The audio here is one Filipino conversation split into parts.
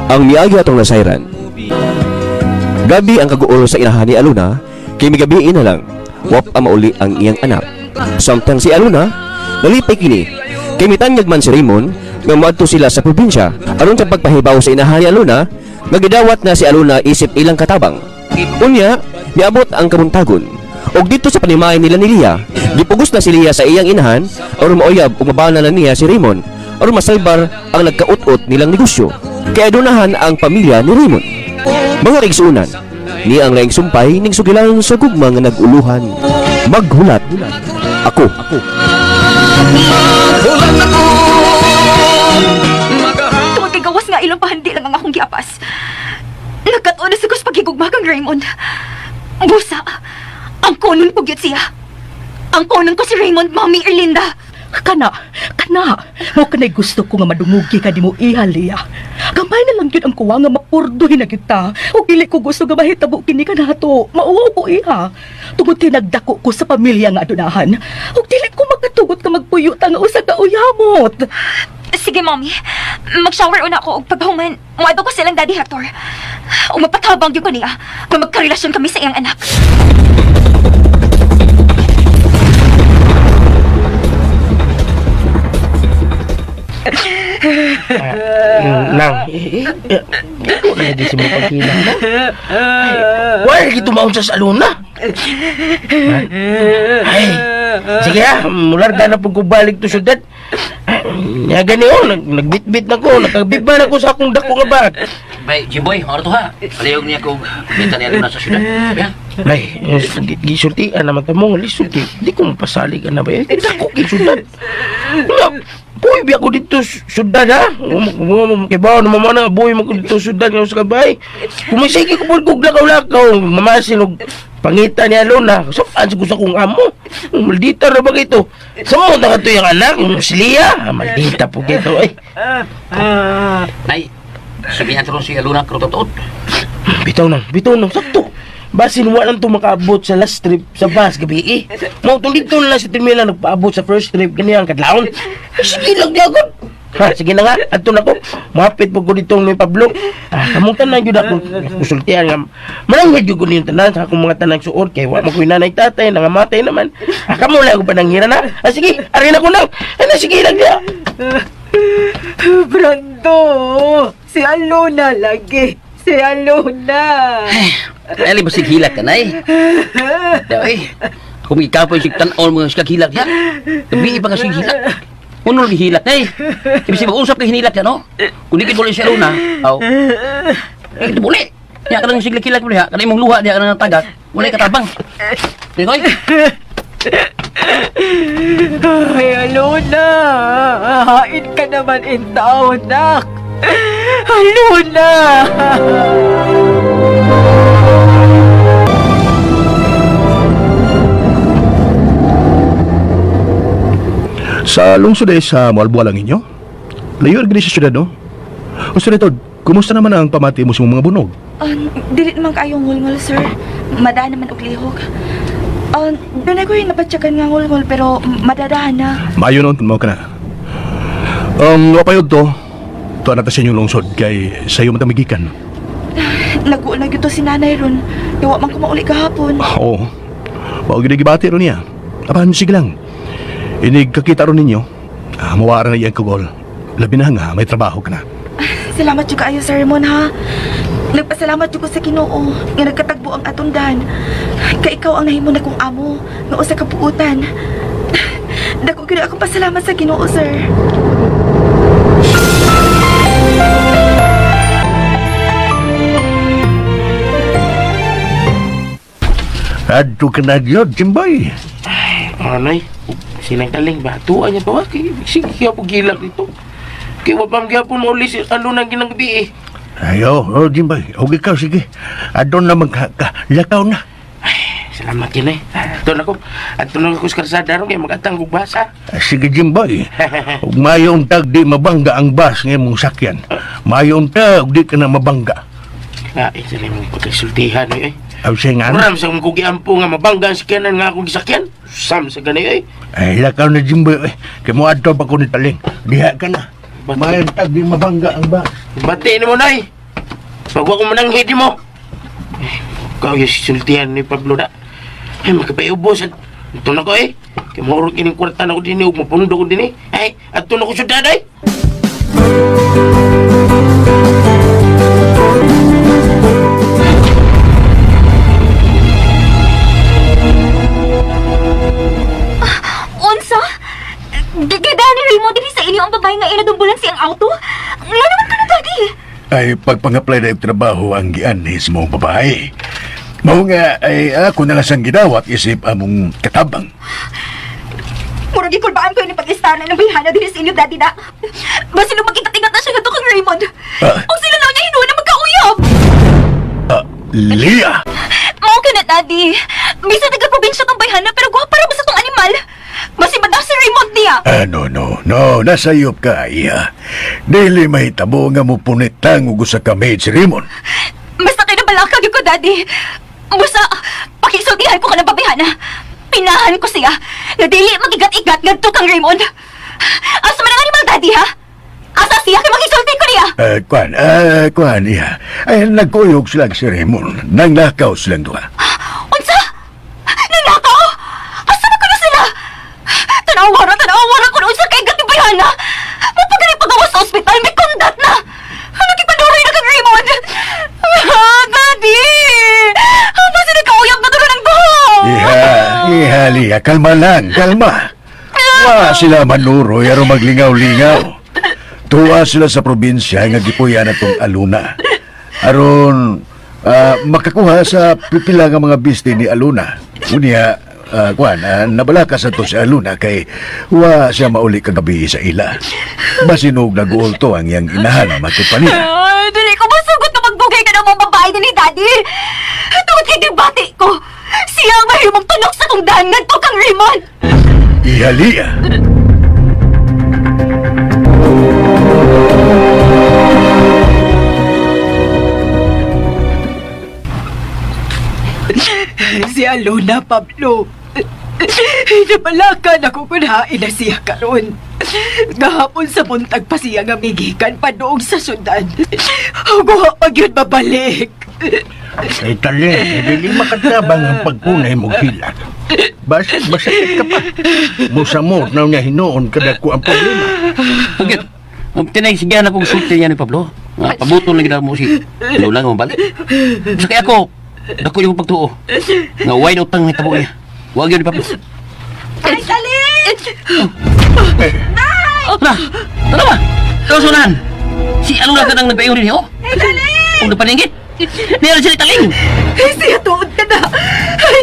Ang miagi atong nasayran. Gabi ang kaguol sa inahan ni Aluna, kay migabi na lang, wap mauli ang iyang anak. Samtang si Aluna, nalipay kini, kay mitanyag man si Raymond, nga moadto sila sa probinsya. Aron sa pagpahibaw sa inahan ni Aluna, nagidawat na si Aluna isip ilang katabang. Unya, niabot ang kamuntagon. Og dito sa panimayan nila ni Lia, gipugos na si Lia sa iyang inahan, aron mauyab umabana na niya si Raymond, aron masalbar ang nagkaut-ut nilang negosyo. Kaya adunahan ang pamilya ni Raymond. Mga kaigsuunan, ni ang laing sumpay ning sugilan sa gugma nga naguluhan. Maghulat. Ako. Tungod kay gawas nga ilang pahandi lang ang akong giapas. Nagkataon na sigos pagigugma kang Raymond. Busa, ang konon po gyud siya. Ang konon ko si Raymond, Mami Erlinda. Kana, mo kanay gusto ko nga madungugi ka di mo ihaliya. Gamay na lang yun ang kuwa nga mapurduhin na kita. O dili ko gusto nga mahitabo kini ka nato. Mauwaw ko iha. Tungod kay nagdako ko sa pamilya nga adunahan. O dili ko magkatugot nga magpuyuta nga usa ka uyamot. Sige, Mami. Mag-shower una ako og paghuman. Muadto ko silang Daddy Hector. O mapatabang yun ko niya kung magkarelasyon kami sa iyang anak. Nang, ikaw na di si mo pagkila na. Wala lagi tumaon sa saluna. Ay, sige mular ka na pagkubalik to syudad. Nga gani nagbitbit na ko, nakabiba na ko sa akong dako nga bag. Bay, Jimboy, ano to ha? Palihog niya ko, benta niya na sa syudad. Ya? Ay, gisultian naman ta mo, lisulti. Di ko mapasali ka na ba eh? Dako gisultan. Boy, biya ko dito syudad ha? Kibaw na mamana, boy mo ko dito syudad nga sa kabay. Kumisigi ko po kong lakaw-lakaw, mamasin og pangita niya Luna. Saan sa gusto kong amo? Maldita na ba ito? Saan mo na ito yung anak? Yung siliya? Maldita po ito eh. Ay, sabihan ito rin si Aluna Krototot. Bitaw nang, sakto. Basin mo lang ito makaabot sa last trip sa bus gabi eh. Mautong dito na lang sa terminal nagpaabot sa first trip ganyan kadlaon. Sige lang di ako. Ha, sige na nga, ato na ko. Mapit po ko dito ng Pablo. Kamong tanan yun ako. Kusultihan nga. Malanghid yun ko niyo tanan sa akong mga tanang suot. Kaya wak makoy nanay tatay, nangamatay naman. Kamo lang ako pananghiran na. Sige, arin ako lang. Sige lang niya. Brando, si Alona lagi. Si Alona. Ay, ba hilat ka na eh? Ay, kung ikapoy si tan-on mga hilat ya. Tabi pa nga si hilat. Kuno lagi hilat na eh. Ibig usap ka hinilat ka no? Kung di ka boleh si Aluna, aw. Ito boleh. Ya ka lang sigla-kilat boleh ha. Kana imong luha diya ka nang tagak. Boleh ka tabang. Koy. Ay, Alona. Hain ka naman in taon, nak. Alona. Sa lungsod ay sa Malboa lang inyo? Layo rin sa syudad, no? O Senador, kumusta naman ang pamati mo sa mga bunog? Dili naman kayong ngulngul, sir. Madaan naman og lihok. Doon ako yung napatsyakan nga ngulngul pero madadahan na. Maayo noon, tumaw ka na. Wapayod to. Ito na ta sa inyong lungsod, kay sa'yo matamigikan. Nag-uulag ito si nanay ron. Yawa man ko mauli kahapon. Oo. Bago ginagibati ron niya. Apan, sige lang. Inig kakita ron ninyo. Mawara na iyang kagol. Labi na nga, may trabaho ka na. Salamat juga ayo, Sir Ramon, ha? Nagpasalamat juga sa Ginoo nga nagkatagbo ang atundan. Kay ikaw ang nahimo na kong amo nga usa ka puutan. Dako gyud akong pasalamat sa Ginoo, sir. Adto ka na yun, Jimboy. Anay, sinang taling ba? Tuwa niya pa kay sige kaya po gilak dito. Kaya wapam kaya po mauli si Aluna ginang gabi eh. Ayo, Jimboy. O ikaw, sige. Adon na magkalakaw na. Salamat yun eh. Ito na ko. Ito na ko sa karsada ron kaya mag-atang kong basa. Sige, Jimboy. Ug mayong tag di mabangga ang bus ng mong sakyan. Mayong tag di ka na mabangga. Ay, sa mong pagkasultihan eh. Ay, siya nga na. Maram sa kong kugiampo nga mabangga ang sakyanan nga akong gisakyan. Sam sa ganay eh. Ay, lakaw na, Jimboy. Kaya mo ato pa ko ni Taling. Diha ka na. Mayong tag di mabangga ang bus. Bati ni mo nay. Pag ako mananghid mo. Kau yung sisultihan ni Pablo da. Ay, makapayubos. Ito na ko eh. Kaya maurot kining kwarta na ko din eh. Mapundo ko din eh. Ay, ato na ko syudad eh. Unsa? Gagada ni Raymond din sa inyo ang babae nga inadumbulan siyang auto? Nga naman ka na, Daddy. Ay pagpang-apply na yung trabaho ang gianis mong babae. Mao nga ay ako na lang sang gidawat isip among katabang. Murag ikulbaan ko yung pag-istana ng bihana din sa inyo, Daddy na. Basta nung magkita-tingat na siya nga to kang Raymond. Ah. Kung sila lang niya hinuha na magkauyab. Leah! Mao ka na, Daddy. Bisa taga-probinsya kang bayhana pero guwapa ra ba sa tong animal? Basi ba si Raymond niya? No, nasayop ka, iya. Dili mahitabo nga mo punit lang ugo sa kamay si Raymond. Basta kayo nabalakag ko, Daddy. Basta, pakisultihan ko ka na babihana. Pinahan ko siya. Na dili magigat-igat ngadto kang Raymond. Asa man ang animal, Daddy, ha? Asa siya kay magisulti ko niya? Kwan, iya. Ay, nagkuyog silang si Raymond. Nanglakaw silang duha. Unsa? Nanakaw? Asa na ko na sila? Tanawa ko na unsa kay gatibayana. Mapagani pagawas sa ospital, may kundat na. Nagipanuroy na kang Raymond. Daddy! Basta nagkauyab na tulo ng buhok. Iha, Leah, kalma lang, kalma. Wa sila manuroy aron maglingaw-lingaw. Tuwa sila sa probinsya nga gipuya na tong Aluna. Aron makakuha sa pipila nga mga biste ni Aluna. Unya, nabalaka sa to si Aluna kay wa siya mauli kagabi sa ila. Basinog nag-uulto ang iyang inahan matupan niya. Ay, dili ko masugot na magbugay ka ng mga babae din ni Daddy. Tungod kay dibati ko. Siya ang mahimong tunok sa kong dahan to kang Raymond. Iha, Leah. Si Alona, Pablo. Nabalakan ako kung hain na siya karon. Gahapon sa buntag pa siya nga migikan pa doong sa sundan. Huwag pag yun babalik. Ay, tali, hindi makatabang ang pagkunay mo hila. Basig ka pa. Musamot na niya hinoon kada ko ang problema. Pagkat, tinaysigahan akong sulti niya ni Pablo. Pabutol lagi na mo si Lola nga mabalik. Sa kaya ako, dako yung pagtuo. Nga wide utang ni tabo niya. Huwag yun ni Pablo. Ay, Talit! Tara ba? Kausunan! Si Aluna ka nang nagpayon rin, oh? Ay, Talit! Kung napaningit, niya siya italing! Ay, siya tuod ka na. Ay,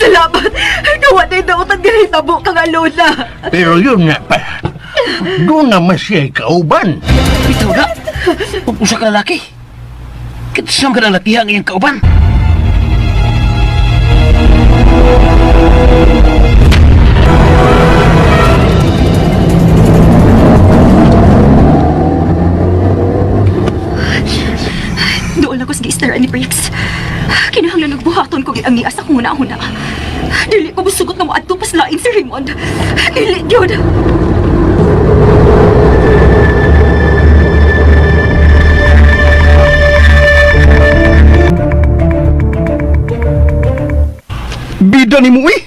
salamat. Gawa na yung nautan ganit tabo kang Alona. Pero yun nga pa. Doon naman siya'y kauban. Bitaw na! Kung usa ka lalaki, kitasam ka ng latihan ng iyong kauban. Doon ako sa gistaran ni Briggs. Kinahanglan nagbuhaton ko ang niya sa kuna-una. Dili ko musugot na moadto pas lain si Raymond. Dili yun. Bida ni mo eh.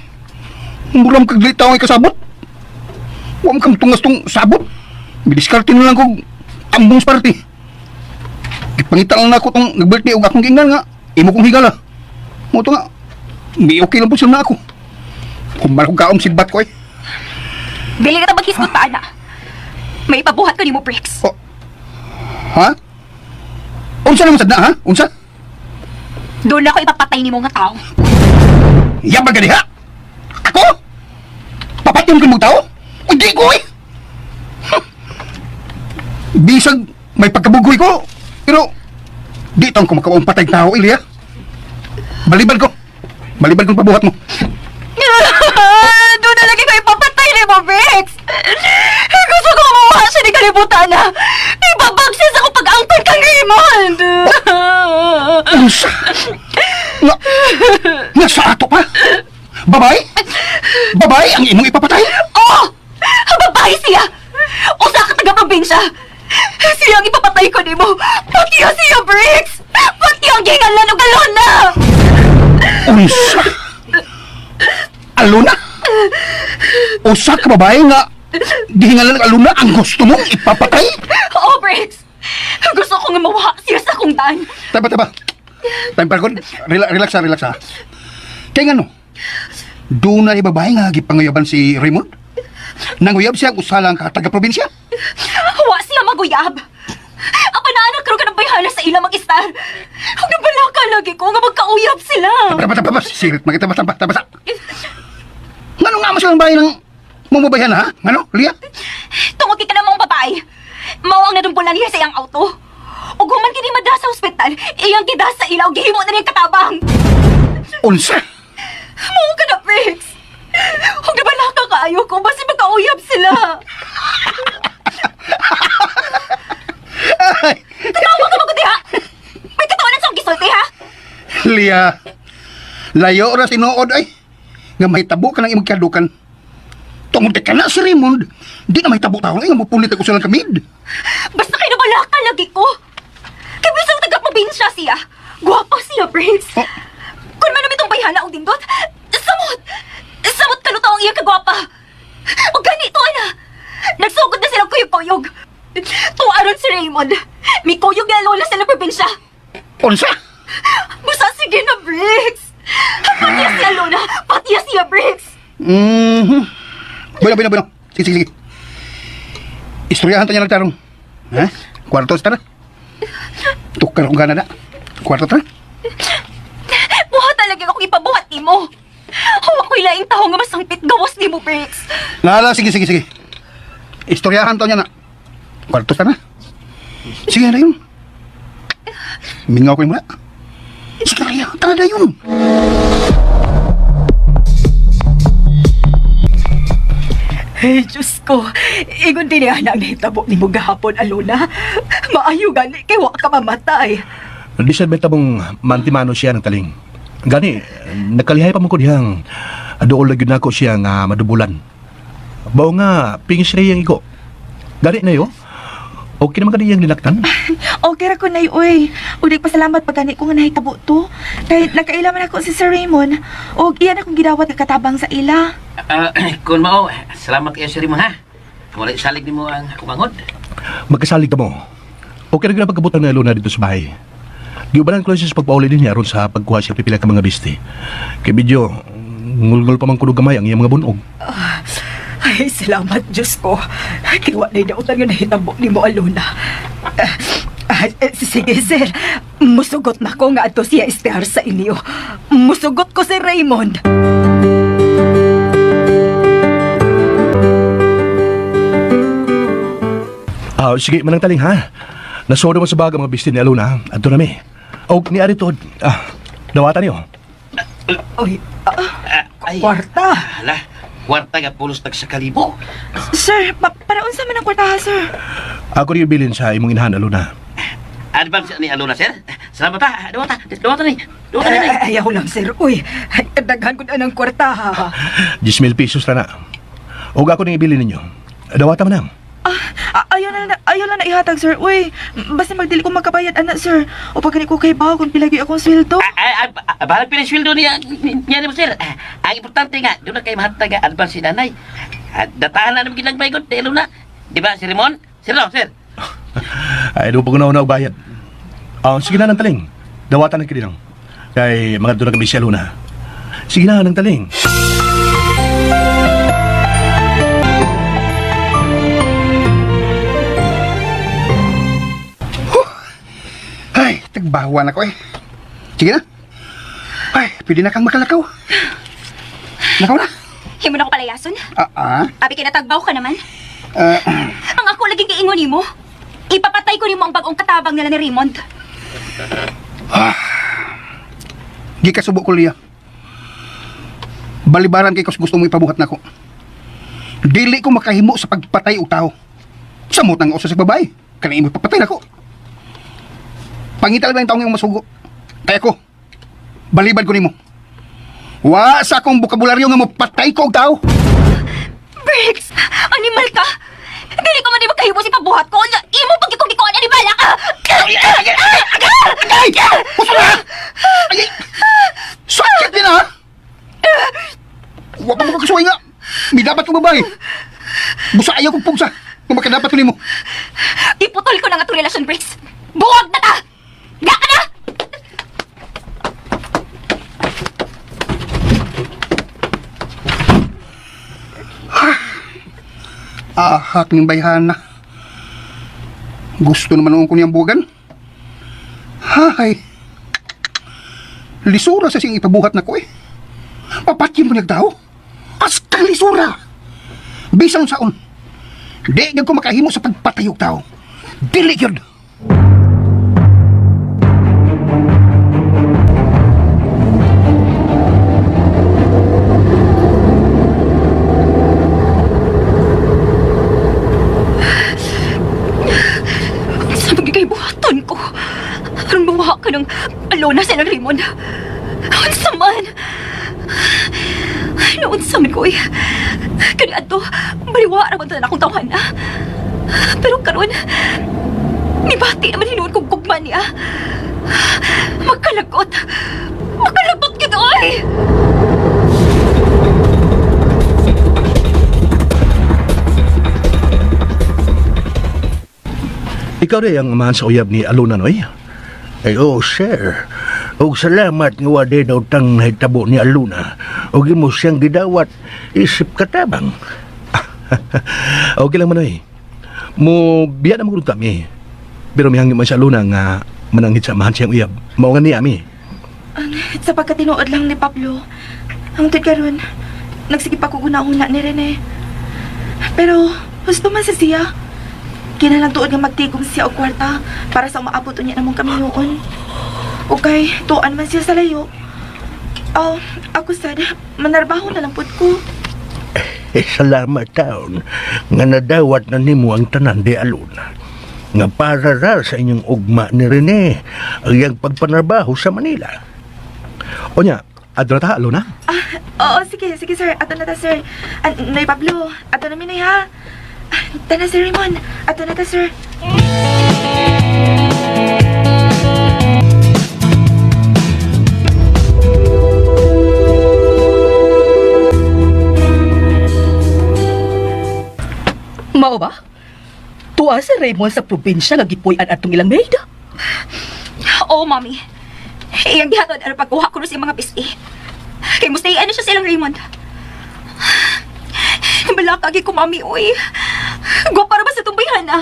Muram kaglitaw ay kasabot. Huwag kang tungas tong sabot. Bidiskarte na lang kong ambong party. Ipangita lang na ako tong nag-birthday o akong gingan nga. Imo kong higala. Mo to nga. May okay lang po sila na ako. Kung malakong kaom sigbat ko eh. Dili ka ta maghisgot pa, ana. May ipabuhat ko ni mo, Briggs. Oh. Ha? Unsa naman sad na ha? Unsa? Doon ako ipapatay ni mo nga tao. Yabag ka ha? Ako? Papatyon ko mong tao? Hindi ko eh. Bisag may pagkabugoy ko. Pero di taon ko makawang patay tao, Ilya. Baliban ko pabuhat mo. Doon na lagi ko ipapatay ni mo, Briggs. Gusto ko mamuha siya ni kalibutan na. Ipabagsis ako pag-angkon kang Raymond. Unsa? Nasa ato pa? Babae? Babae ang imong ipapatay? Oo! Babae siya! Usa ka taga-probinsya! Siya ang ipapatay ko ni mo! Patiya siya, Briggs! Yung gingalan og Alona! Unsa? Aluna? Usa ka babae nga gihingalan ng Aluna ang gusto mong ipapatay? Oo, Briggs! Gusto ko nga mawa siya sa kong daan. Taba. Time pa ko. Relax ha. Kaya nga no, doon na babae nga gipanguyaban si Raymond. Nanguyab siya ang usalang ka taga-probinsya. Wa siya maguyab. Ang panaanak karon ka ng bayhana sa ilang mag-istar. Huwag nabalaka lagi ko nga magkauyab sila. Taba. Sirit, taba. Ngano nga mo silang bahay ng mumubayan ha? Ngano, Lia? Tungod kay ka na mong babae. Mao ang nadumpulan niya sa iyang auto. Ug human kini madra sa ospital, iyang gidas sa ilaw gihimo na niyang katabang. Unsa? Mao ka na, Briggs. Huwag nabalaka kaayo ko basi magkauyab sila. Ay, Tanawa ka magudi ha? May katuanan sa gisulti ha? Lia, layo ra tinuod ay. Nga mahitabo ka ng imong kadukan. Tungod ka na si Raymond, di na mahitabo taon ay nga mapulit ako silang kamid. Basta kayo nabalaka lagi ko. Kaya bisang taga-probinsya siya. Guwapa siya, Briggs. Oh. Kung man namin itong bayhana o dindot, samot kalutaw ang iyang kagwapa. O ganito, ana. Nagsugod na silang kuyog-kuyog. Tuwaron si Raymond. May kuyog na lola sa probinsya. Unsa? Basta sige na, Briggs. Patiya siya, Lola. Patiya siya, Briggs. Bueno. Sige. Istoryahan tayo nagtarong. Ha? Kwartos tara. Tukar kong gana na. Kwarto tara. Buhat talaga akong ipabuhat ni mo. Huwag ko'y laing tao nga masangpit gawas ni mo, Briggs. Nala, sige. Istoryahan tayo na. Kwartos tara. Sige na yun. Mingaw ko yung muna. Sige na yun. Tara na yun. Ay, Diyos ko. Ingon din niya na ang nahitabo ni mo gahapon, Alona. Maayo gani, kay wa ka mamatay. Di siya beta mong mantimano siya ng taling. Gani, nakalihay pa mo ko dihang dool lagi na ko siya nga madubulan. Bao nga, pingis rin yung iko. Gani na yo, okay naman kaniyang linaktan. Okay ra ko na uy. Udig pasalamat pag gani ko nga nahitabo to. Kahit nagkailaman ako si Sir Raymond. O iyan akong gidawat nga katabang sa ila. Kung mao, salamat kayo sa rimo ha. Wala salig ni mo ang kumangod. Magkasalig ka mo. Okay na pagkabutan na Luna dito sa bahay. Giubanan ko lang siya sa pagpauli din niya ron sa pagkuha siya pipila ka mga bisti. Kay Bidyo, ngulngul pa mang kulog gamay ang iyang mga bunog. Ay, salamat, Diyos ko. Kiwa na idautan nga nahitabo ni mo, Alona. Sige, sir. Musugot na ko nga ato siya istihar sa inyo. Musugot ko si Raymond. Sige, manang taling ha. Nasoro mo sa baga mga bisti ni Aluna. Adto na mi. O, ni Aritod. Dawatan niyo. Ay, Ay, kwarta. hala. Kwarta nga pulos tag sa kalibo. Sir, para unsa man ang kwartaha, sir? Ako rin bilin sa imong inahan, Aluna. Advance ni Alona, sir. Salamat ha. Dawatan ni. Ayaw lang, sir. Uy, daghan ko na ng kwarta, ha. 10,000 pesos na na. O ako rin ibilin ninyo. Dawatan mo na. Ayaw na ihatag, sir. Uy, basta magdili ko magkabayad, anak, sir. O pag ko kay bawo kung pilagi akong sweldo. Balag piniswildo niya mo, sir. Ang importante nga, doon na kayo mahatag advance si nanay. Datahan na namin ginagbaygot, Alona. Di ba, si Ramon? Sir, Ay, doon pa ko na bayad. Sige na ng taling. Dawatan na kininang. Kay mga doon na kami si Aluna. Sige na ng taling. Ay, tagbawan ako eh. Sige na. Ay, pwede na kang makalakaw. Nakaw na. Himo na ko palayason. Abi kinatagbaw ka naman. Ang ako laging kaingon nimo. Ipapatay ko nimo ang bagong katabang nila ni Raymond. Di ka subo ko, Lia. Balibaran kay gusto mo ipabuhat na ko. Dili ko makahimo sa pagpatay o tao. Samot ang usa sa babae. Kanina mo ipapatay na ko. Pangita lang yung taong yung masugo. Kaya ko, balibad ko nimo. Wa sa akong bukabularyo nga mapatay ko og tao. Briggs! Animal ka! Dili ko man di magkahibo si pabuhat ko. Imo pag ikong gikuan, animal ka! Ay! Puso Ayaw kong pugsa. Kung makadapat ko nimo. Iputol ko na nga itong relasyon, Briggs. Buwag na ta! Nga ka na! Ahak ning bayhana. Gusto naman noon ko niyang buwagan. Hay. Lisura sa siyang ipabuhat na ko eh. Papatyin mo niyag daw. As kang lisura. Bisang saon. Di niyag ko makahimo sa pagpatayog tao. Dili yun. Sa magigay buhaton ko. Anong buha ka ng alona sa ilang Raymond? Unsa man? Naunsa man ko eh. Kani ato, baliwa ra man tanan akong tawhan na. Pero karon, nibati naman hinuon kong gugma niya. Magkalagot. Magkalagot ka doy! Ikaw rin ang amahan sa uyab ni Aluna, noy? Ay, oh, sir. Og salamat nga wade daw tang nahitabo ni Aluna. Og imo siyang gidawat, isip katabang. Okay lang man, noy. Mo, biya na magulog kami. Pero may hangin man sa Aluna nga mananghit sa amahan siyang uyab. Mao nga niya, mi. Sa pagkatinuod lang ni Pablo, ang karon, nagsige pa ko una ni Rene. Pero, gusto man sa siya. Kinalang tuod nga magtigom siya og kwarta para sa umaabot niya namong kami noon. Okay, tuan man siya sa layo. Ako sad, manarbaho na lang pud ko. Salamat taon nga nadawat na nimo ang tanan di Aluna. Nga para ra sa inyong ugma ni Rene ang iyang pagpanarbaho sa Manila. O niya, adra ta, Aluna? Oo, sige sir. Ato na ta sir. Nay Pablo, ato na minay ha. Tana sir Raymond, ato na ta sir. Mao ba? Tuwa si Raymond sa probinsya nga gipuy-an atong ilang maid. Oo, mami. Iyang gihatod ang pagkuha ko sa mga pisi. Kay mustayan na siya sa ilang Raymond. Balakagi ko, mami, uy. Para ba sa tumbayhan na?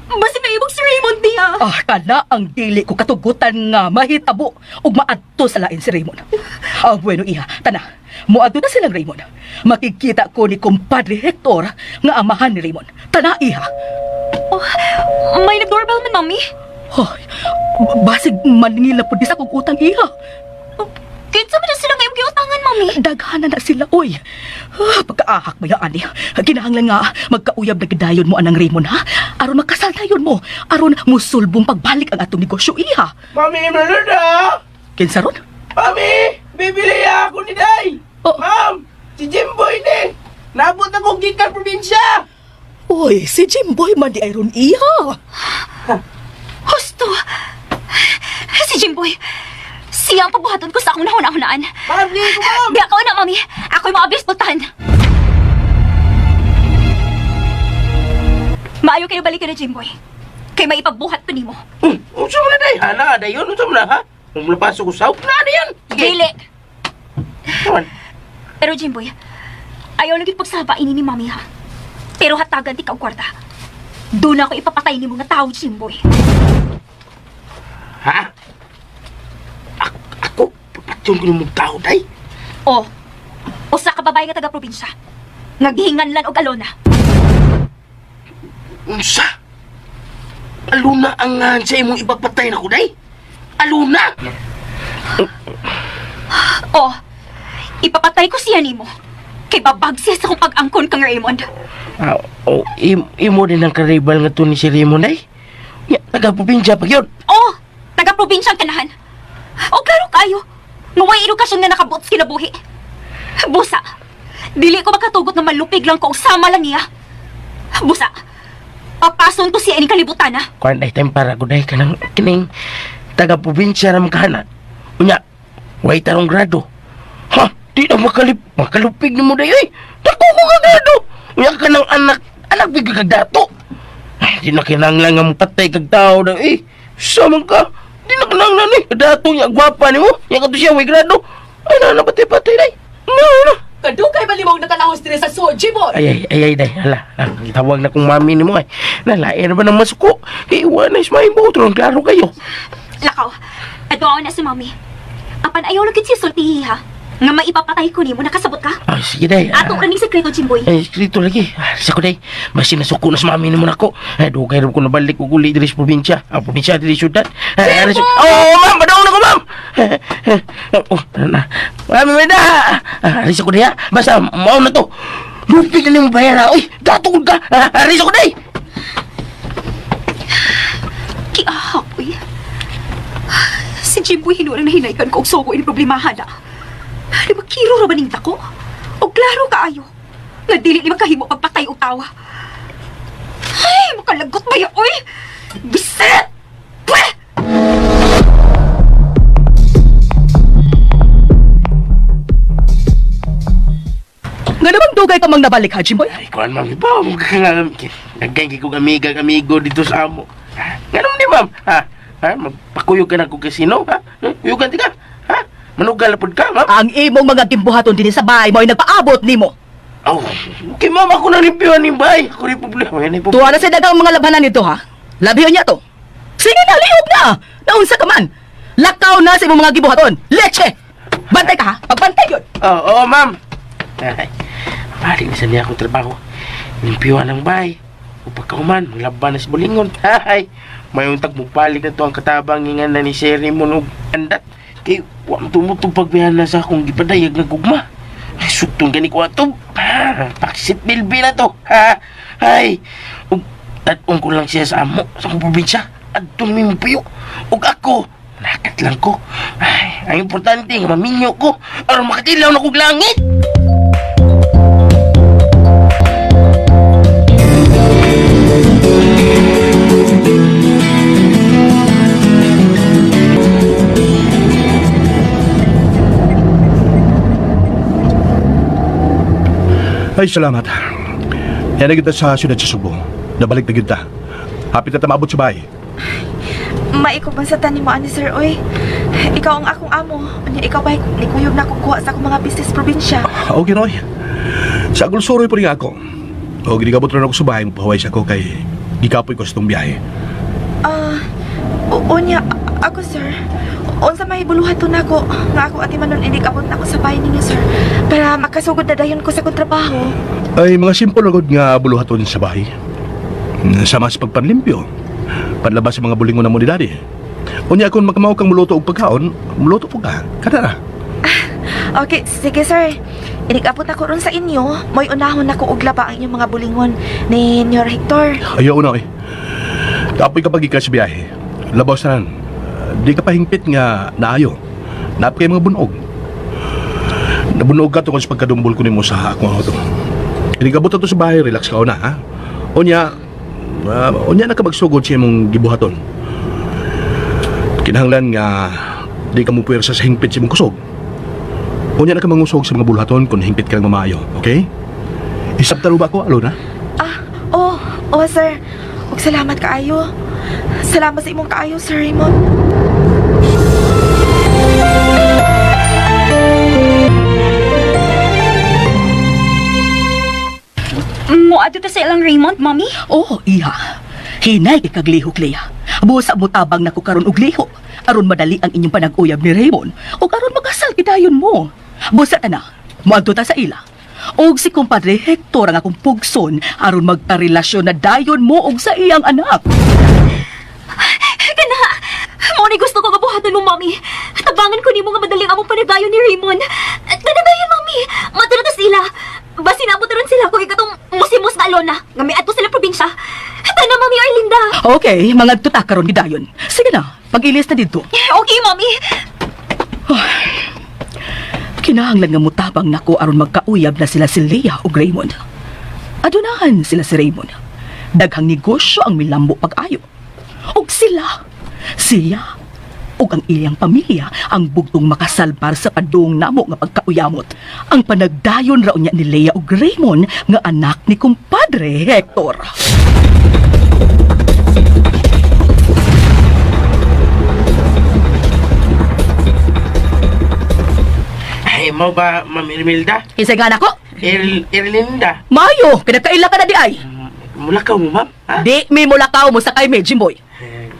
Basi may ibang si Raymond niya. Kana ang dili ko katugutan nga mahitabo ug maadto sa lain si Raymond. Bueno, iha, tana. Moadto na silang Raymond. Makikita ko ni kumpadre Hector nga amahan ni Raymond. Tana, iha. Oh, may nag-doorbell man, mami. Hoy, basig maningil na po di sa kong utang, iha. Kinsa man na sila ngayong giutangan, mami? Daghanan na sila, oy. Pagkaahak ba yan, kinahanglan nga magkauyab na gidayon mo anang Raymond, ha? Aron makasal dayon mo. Aron musulbong pagbalik ang atong negosyo, iha. Mami, Melinda! Kinsa ron? Mami! Bibili ako ni Day! Oh. Ma'am! Si Jimboy ni! Nabot akong gikan probinsya! Oy, si Jimboy man di ayron, iha. Husto! Si Jimboy, siya ang pabuhaton ko sa akong nahuna-hunaan. Mami, ko, ma'am! Di ako na, mami. Ako'y mga bisputan. Maayo kayo balikan na, Jimboy. Kay maipagbuhat ko nimo. Unsa mo na, Day? Hana, Day yun? Unsa mo na, ha? Nung napasok ko sa na yan! Dili. Naman. Pero, Jimboy, ayaw lagi pagsaba ini ni mami, ha? Pero hatagan ti ka og kwarta. Doon ako ipapatay ni mga tao, Jimboy. Ha? Ako? Papatyon ko ng mga tao, Day? O, usa ka babae nga taga-probinsya. Naghihinganlan og alona. Unsa? Aluna ang sa imong ipapatay na ko, Day? Aluna! O, ipapatay ko siya nimo. Kay babag siya sa kong pag-angkon kang Raymond. Imo din ang karibal nga to ni si Raymond, Day? Ya, taga-probinsya pa yun. O, taga-probinsya ang kanahan. O, klaro kayo. Ngaway edukasyon nga nakabuot kinabuhi. Busa, dili ko makatugot na malupig lang ko sama lang niya. Busa, papason ko siya ining kalibutan, ha? Kuan day time para ko day kanang kining taga-probinsya na makahanat. Unya, way tarong grado. Ha? Di na makalupig ni mo day, ay! Dako ko ka grado! Unya ka ng anak Anak bigla kag dato. Ay, di na kinanglan nga mong patay kag tao daw eh. Samang ka. Di na kinanglan eh. Dato niya, gwapa ni mo. Yang kato siya, may grado. Ay na, patay-patay day. Na. Kadugay malimong nakalahos dire sa soji mo. Ay, day. Hala, tawag na kong mami ni mo ay. Nalayan na ba ng masuko? Iwan na ismahin mo. Tulong klaro kayo. Lakaw, adoon na si Mami. Apan ayaw lagit si Sulti, ha? Nga maipapatay ko ni mo, nakasabot ka? Ay, sige day. Ato ka ning sekreto, Jimboy. Ay, eskrito lagi. Sa ko day. Mas sinasuko na sa mami ni mo na ko. Ay, dugay rin ko nabalik ko guli diri sa probinsya. Ang probinsya diri syudad. Ma'am! Madaw na ko, ma'am! Mami, may da! Aris ako day, ha? Basta, maon na to. Lupig na mo bayar, ha? Uy, datong ka! Aris ako day! Kiahapoy. Si Jimboy hinulang na hinaykan ko og suko ini problemahan na. Di makiro ra baning dako? O klaro kaayo. Nga dili ni makahimo pagpatay og tawa. Ay, makalagot ba ya, oy? Bisit! Pweh! Nga naman dugay ka mang nabalik ha, Jimboy? Ay, kuhan, ma'am. Iba, nagkanggi kong amigo dito sa amo. Ganun di, ma'am. Ha? Magpakuyog ka na kung kasino, ha? Kuyugan di ka, ha? Manugal na pod ka, ma'am. Ang imong mga gimbuhaton din sa bahay mo ay nagpaabot nimo. Oh, okay, ma'am. Ako na limpiwan ni bay. Ako rin problema. Yan ay problema. Tuwa na sa dagang mga labanan nito ha. Labihan niya to. Sige na, lihog na! Naunsa ka man! Lakaw na sa imong mga gibuhaton! Leche! Bantay ka ha! Pagbantay yun! Oo, ma'am. Ay, balik na sa niya akong trabaho. Limpiwan ng bay. O pagkauman, laban na sa bulingon. Ay, may untag mo balik na to ang katabang ingan na ni Sherry mo nung andat. Kay, wang tumutong pagbihan na sa akong gipadayag na gugma. Ay, suktong gani ko ato. Paksit bilbi na to. Ha? Ay, ug tatong ko lang siya sa amo, sa akong probinsya. At tumimpiyo. Ug ako, nakat lang ko. Ay, ang importante nga maminyo ko. Aron makatilaw na kong langit. Ay, salamat. Yan na kita sa siyudad sa Subo. Nabalik na kita. Hapit na tamabot sa bahay. Maikubansatan ni mo ani sir, oy. Ikaw ang akong amo. Anya ikaw ba nikuyog na kukuha sa akong mga business probinsya. Okay, Roy. Sa agulsoroy po rin ako. O, ginigabot rin ako sa bahay. Magpahaway siya ko kay gikapoy ko sa itong biyahe. Unya, ako sir. Unsa may buluhaton nako nga ako ati manon hindi kabot nako sa bahay ninyo sir para makasugod na dayon ko sa kong trabaho. Ay, mga simple agad nga buluhaton sa bahay. Sama sa pagpanlimpyo. Panlabas sa mga bulingon na mo ni Daddy. Unya kung magkamaw kang muluto og pagkaon, muluto po ka. Kada na. Okay, sige sir. Inikabot ako ron sa inyo. Mo'y unahon nako og laba ang inyong mga bulingon ni Senyor Hector. Ayaw na eh. Kapoy kapag ika sa biyahe. Labaw saan. Di ka pahingpit nga naayo. Napakay mga bunog. Nabunog ka tungkol sa pagkadumbol ko nimo sa akong auto. Inikabot na to sa bahay, relax ka na, ha? Unya nakabagsugod siya mong gibuhaton. Kinahanglan nga di ka mo puwersa sa hingpit siya mong kusog. Unya na ka mangusog sa mga buluhaton kung hingpit ka lang mamayo, okay? Isabtaro ba ako, Alona? Oo sir. Ug salamat kaayo. Salamat sa imong kaayo, Sir Raymond. Muadto ta sa ilang Raymond, Mami? Oh, iha. Hinay ikaglihok, Leah. Busa mo tabang na ko karon og liho. Aron madali ang inyong panag-uyab ni Raymond. O karon makasal kidayon mo. Busa ta na. Muadto ta sa ila. Og si kumpadre Hector ang akong pugson aron magkarelasyon na dayon mo og sa iyang anak. Kana, mo ni gusto ko gabuhatan mo, Mami. Tabangan ko nimo nga madaling among panadayon ni Raymond. Tanadayon, Mami. Matulog sila. Basi nabutan sila ko ikatong musimos na Alona. Nga may ato sila probinsya. Tana, Mami Arlinda. Okay, mga tuta karon gidayon. Sige na, pag-ilis na dito. Okay, Mami. Kinahanglan nga mutabang nako aron magkauyab na sila si Leah ug Raymond. Adunahan sila si Raymond. Daghang negosyo ang milambo pag-ayo. Ug siya ug ug ang iyang pamilya ang bugtong makasalbar sa padung namo nga pagkauyamot. Ang panagdayon raw niya ni Leia ug Raymond nga anak ni kumpadre Hector. Ay, mo ba, Ma'am Ermelda? Isa nga nako, Erlinda? Mayo, pinagkaila ka na di ay. Mula ka mo, Ma'am? Ha? Di mi mulakaw mo sa kay me, Jimboy.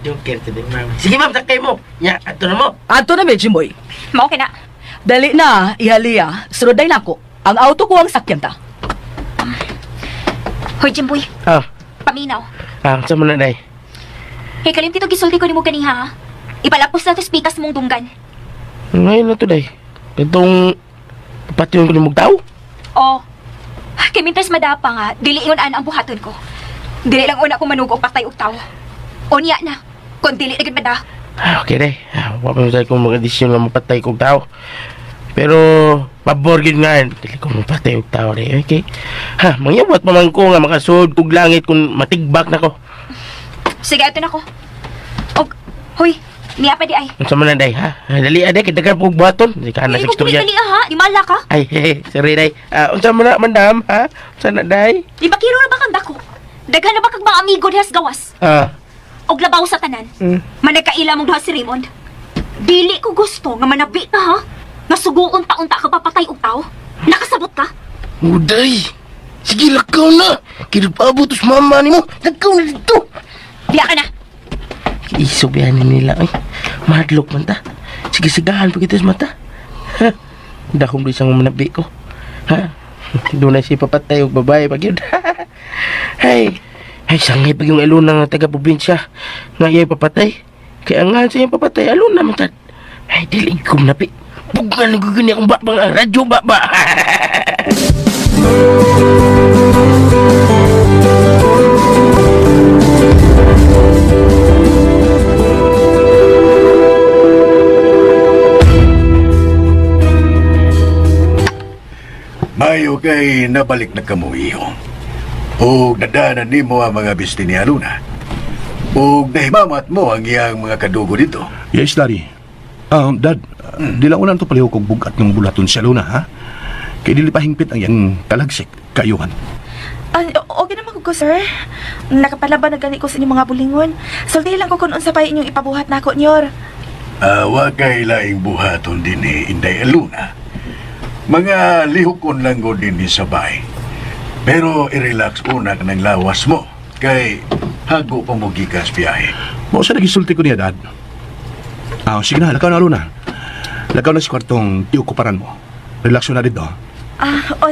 Joker to din, Ma'am. Sige, Ma'am, sakay mo. Ya, ato na mo. Adto na me, Jimboy. Mao kina. Dali na, Ihalia, suroday na ko. Ang auto ko ang sakyan ta. Hoy, Jimboy. Ah, Paminaw. sa muna, day. Hey, kalimti to gisulti ko ni mo ganiha. Ipalapos na to spitas mong dunggan. Ngayon na to, day. Itong pati yung kulimog tao. Oh. Kay mintas madapa nga, dili yun ang buhaton ko. Dili lang una ko manugog patay og tao. Unya na, kung dili na gid mada. Okay, day. Wala mo sa'yo kung mag-adisyon nga mapatay kong tao. Pero, pabor gid nga. Dili ko mapatay og tao, day. Okay? Ha, mangyabot pa man ko nga makasud kog langit kung matigbak na ko. Sige, ato na ko. Og, hoy, niya pa di ay. Unsa man na, day, ha? Dali, day. Kitagal po buhaton. Hindi ka na sa Dili ko istorya. dali ha, di mala ka. Ay, sorry, day. Unsa man na, mandam, ha? Unsa na, day? Di ba kiro na ba kang dako? Daghan na ba kag mga amigo dihas gawas? Og labaw sa tanan. Managkaila mong duha si Raymond. Dili ko gusto nga manabi ka ha. Nga suguon taon-ta ka papatay og tao. Nakasabot ka? Uday! Sige, lakaw na! Kinagpaabot sa mama ni mo! Lakaw na dito! Diya ka na. Isubihanin nila, ay. Madlock man ta. Sige, sigahan pa kita sa mata. Ha? Dahong doon isang manabi ko. Ha? Doon na siya papatay og babae pag yun. Ay, sangay pag yung aluna nga taga-probinsya. Nga iya'y papatay. Kaya nga siya yung papatay, aluna man ta. Ay, dilig ko manabi. Bukan naguguni akong bang radyo ba. Mayo kay nabalik na kamo iyo. O nadanan nimo ang mga bisti ni Aluna. O nahimamat mo ang iyang mga kadugo dito. Yes, Daddy. Dad, di lang unan to paliho kong bugat ng bulaton sa Luna, ha? Kaya dili pa hingpit ang iyang talagsik, kayuhan. Okay naman ko, sir. Nakapalaban na gani ko sa inyong mga bulingon. Sulti lang ko kung unsa pa inyong ipabuhat na ako, nyor. Wa kay laing buhaton din ni Inday Aluna. Mga lihukon lang ko din ni sabay. Pero i-relax una ka ng lawas mo. Kay hago pa mo gikas biyahe. Mo sa nagisulti ko niya, Dad. Sige na, lakaw na, Luna. Lakaw na si kwartong tiukuparan mo. Relax na dito.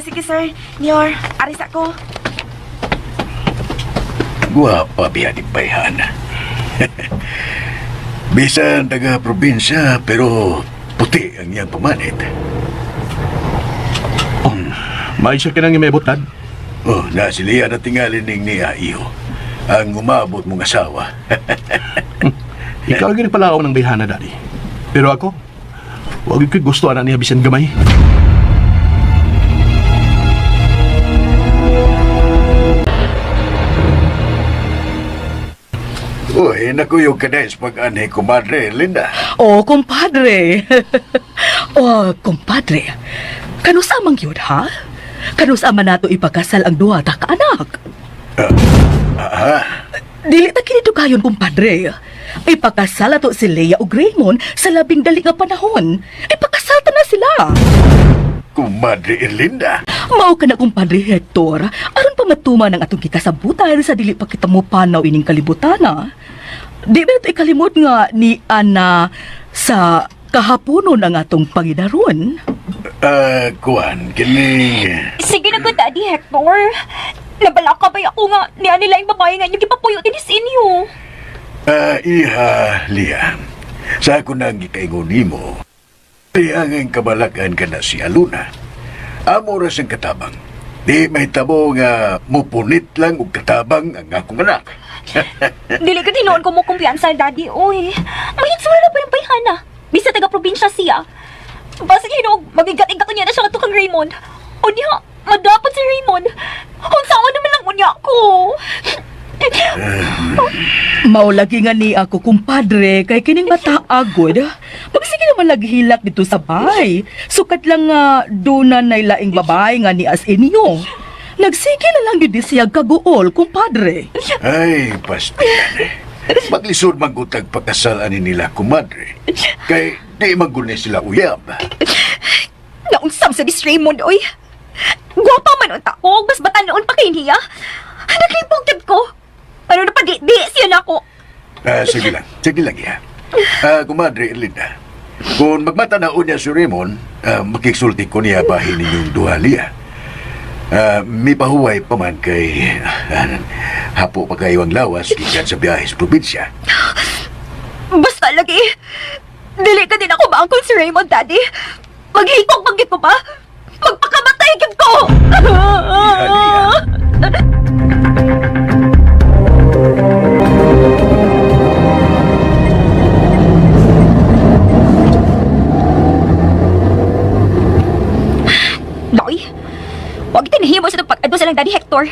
Sige, sir. Nyor, aris ako. Guwapa biya ni Bayhan. Bisan taga-probinsya, pero puti ang iyang pamanit. May siya ka nang imebot, Dad. Nasiliya na tingalin niya iyo. Ang umabot mong asawa. Ikaw ang ginipalaw ng bayhana, Daddy. Pero ako, huwag ko gusto anak niya bisan gamay. Uy, nakuyog ka na pag-anay, kumadre, Linda. Oh, kumpadre. Kumpadre. Kanusa mang yun, ha? Kanusa man nato ipakasal ang duha ta ka anak. Dili ta kini kayon, kumpadre. Ipakasal ato si Leia ug Raymond sa labing dali nga panahon. Ipakasal ta na sila. Kumadre, Linda. Mao ka na, kumpadre Hector. Aron pa matuman ang atong kikasabutan sa dili pa kita mo panaw ining kalibutana. Di ba ito ikalimot nga ni Ana sa kahaponon ang atong panginaron? Kuan, kini... Sige na ko, Daddy Hector. Nabalaka ba ako nga niya nila yung babae nga yung gipapuyo din sa inyo. Iha, Lia. Sa ako nang ikaingon mo, ang kabalakan ka na si Aluna. Amo ras ang katabang. Di mahitabo nga mupunit lang og katabang ang akong anak. Dili ka tinoon ko mo kumpiyansa, Daddy. Uy, mahitsura na pa yung bayhana. Bisa taga-probinsya siya. Basta hinog, magigat-igat niya na siya nga kang Raymond. O niya, madapat si Raymond. Kung saan naman lang unya ko. Maulagi nga ni ako, kumpadre, kay kining mataagod. Magsige naman naghilak dito sa bay. Sukat lang nga dunan na laing babae nga ni as inyo. Nagsige na lang yun di siya kaguol, kumpadre. Ay, pastiyan. Maglisod magutag pagkasalan nila, kumadre. Kay di magunay sila uyab. Naunsam sa Miss Raymond, oy. Gwapa man ang tao, mas bata noon pa kay niya. Naglibog gid ko. Ano na pa di siya na ako. Sige lang ya. Kumadre Erlinda, kung magmata na unya si Raymond, makiksulti ko niya bahin ninyong duhaliya. May pahuway pa man kay hapo pa kayo ang lawas gikan sa biyahe sa probinsya. Basta lagi. Dili ka din ako maangkon si Raymond, Daddy. Maghikog magit ko pa. Magpakamatay gid ko. Noy, wag tinihimo sa pag-adto sa lang Daddy Hector.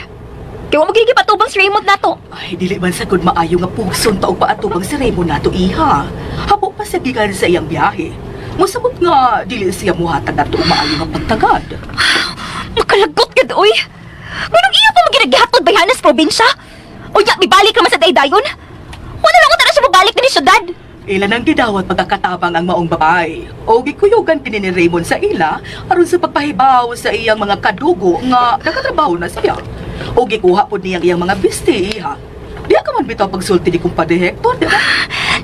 Kaya wag magiging patubang si Raymond nato. Ay, dili man sa good maayo nga puson taog paatubang si Raymond nato iha. Hapo pa sa gikan sa iyang biyahe. Musabot nga dili siya muhatag ato maayo nga pagtagad. Makalagot ka oy. Ngunong iya pa maginagihatod bayanan sa probinsya? O ya, mibalik naman sa daydayon? Wala lang ko tara siya mabalik din sa syudad. Ila nang gidawat pagkakatabang ang maong babae. O gikuyugan kini ni Raymond sa ila aron sa pagpahibaw sa iyang mga kadugo nga nakatrabaho na siya. O gikuha po niyang iyang mga bisti iha. Diya ka man bitaw pagsulti ni kumpadre Hector, di ba?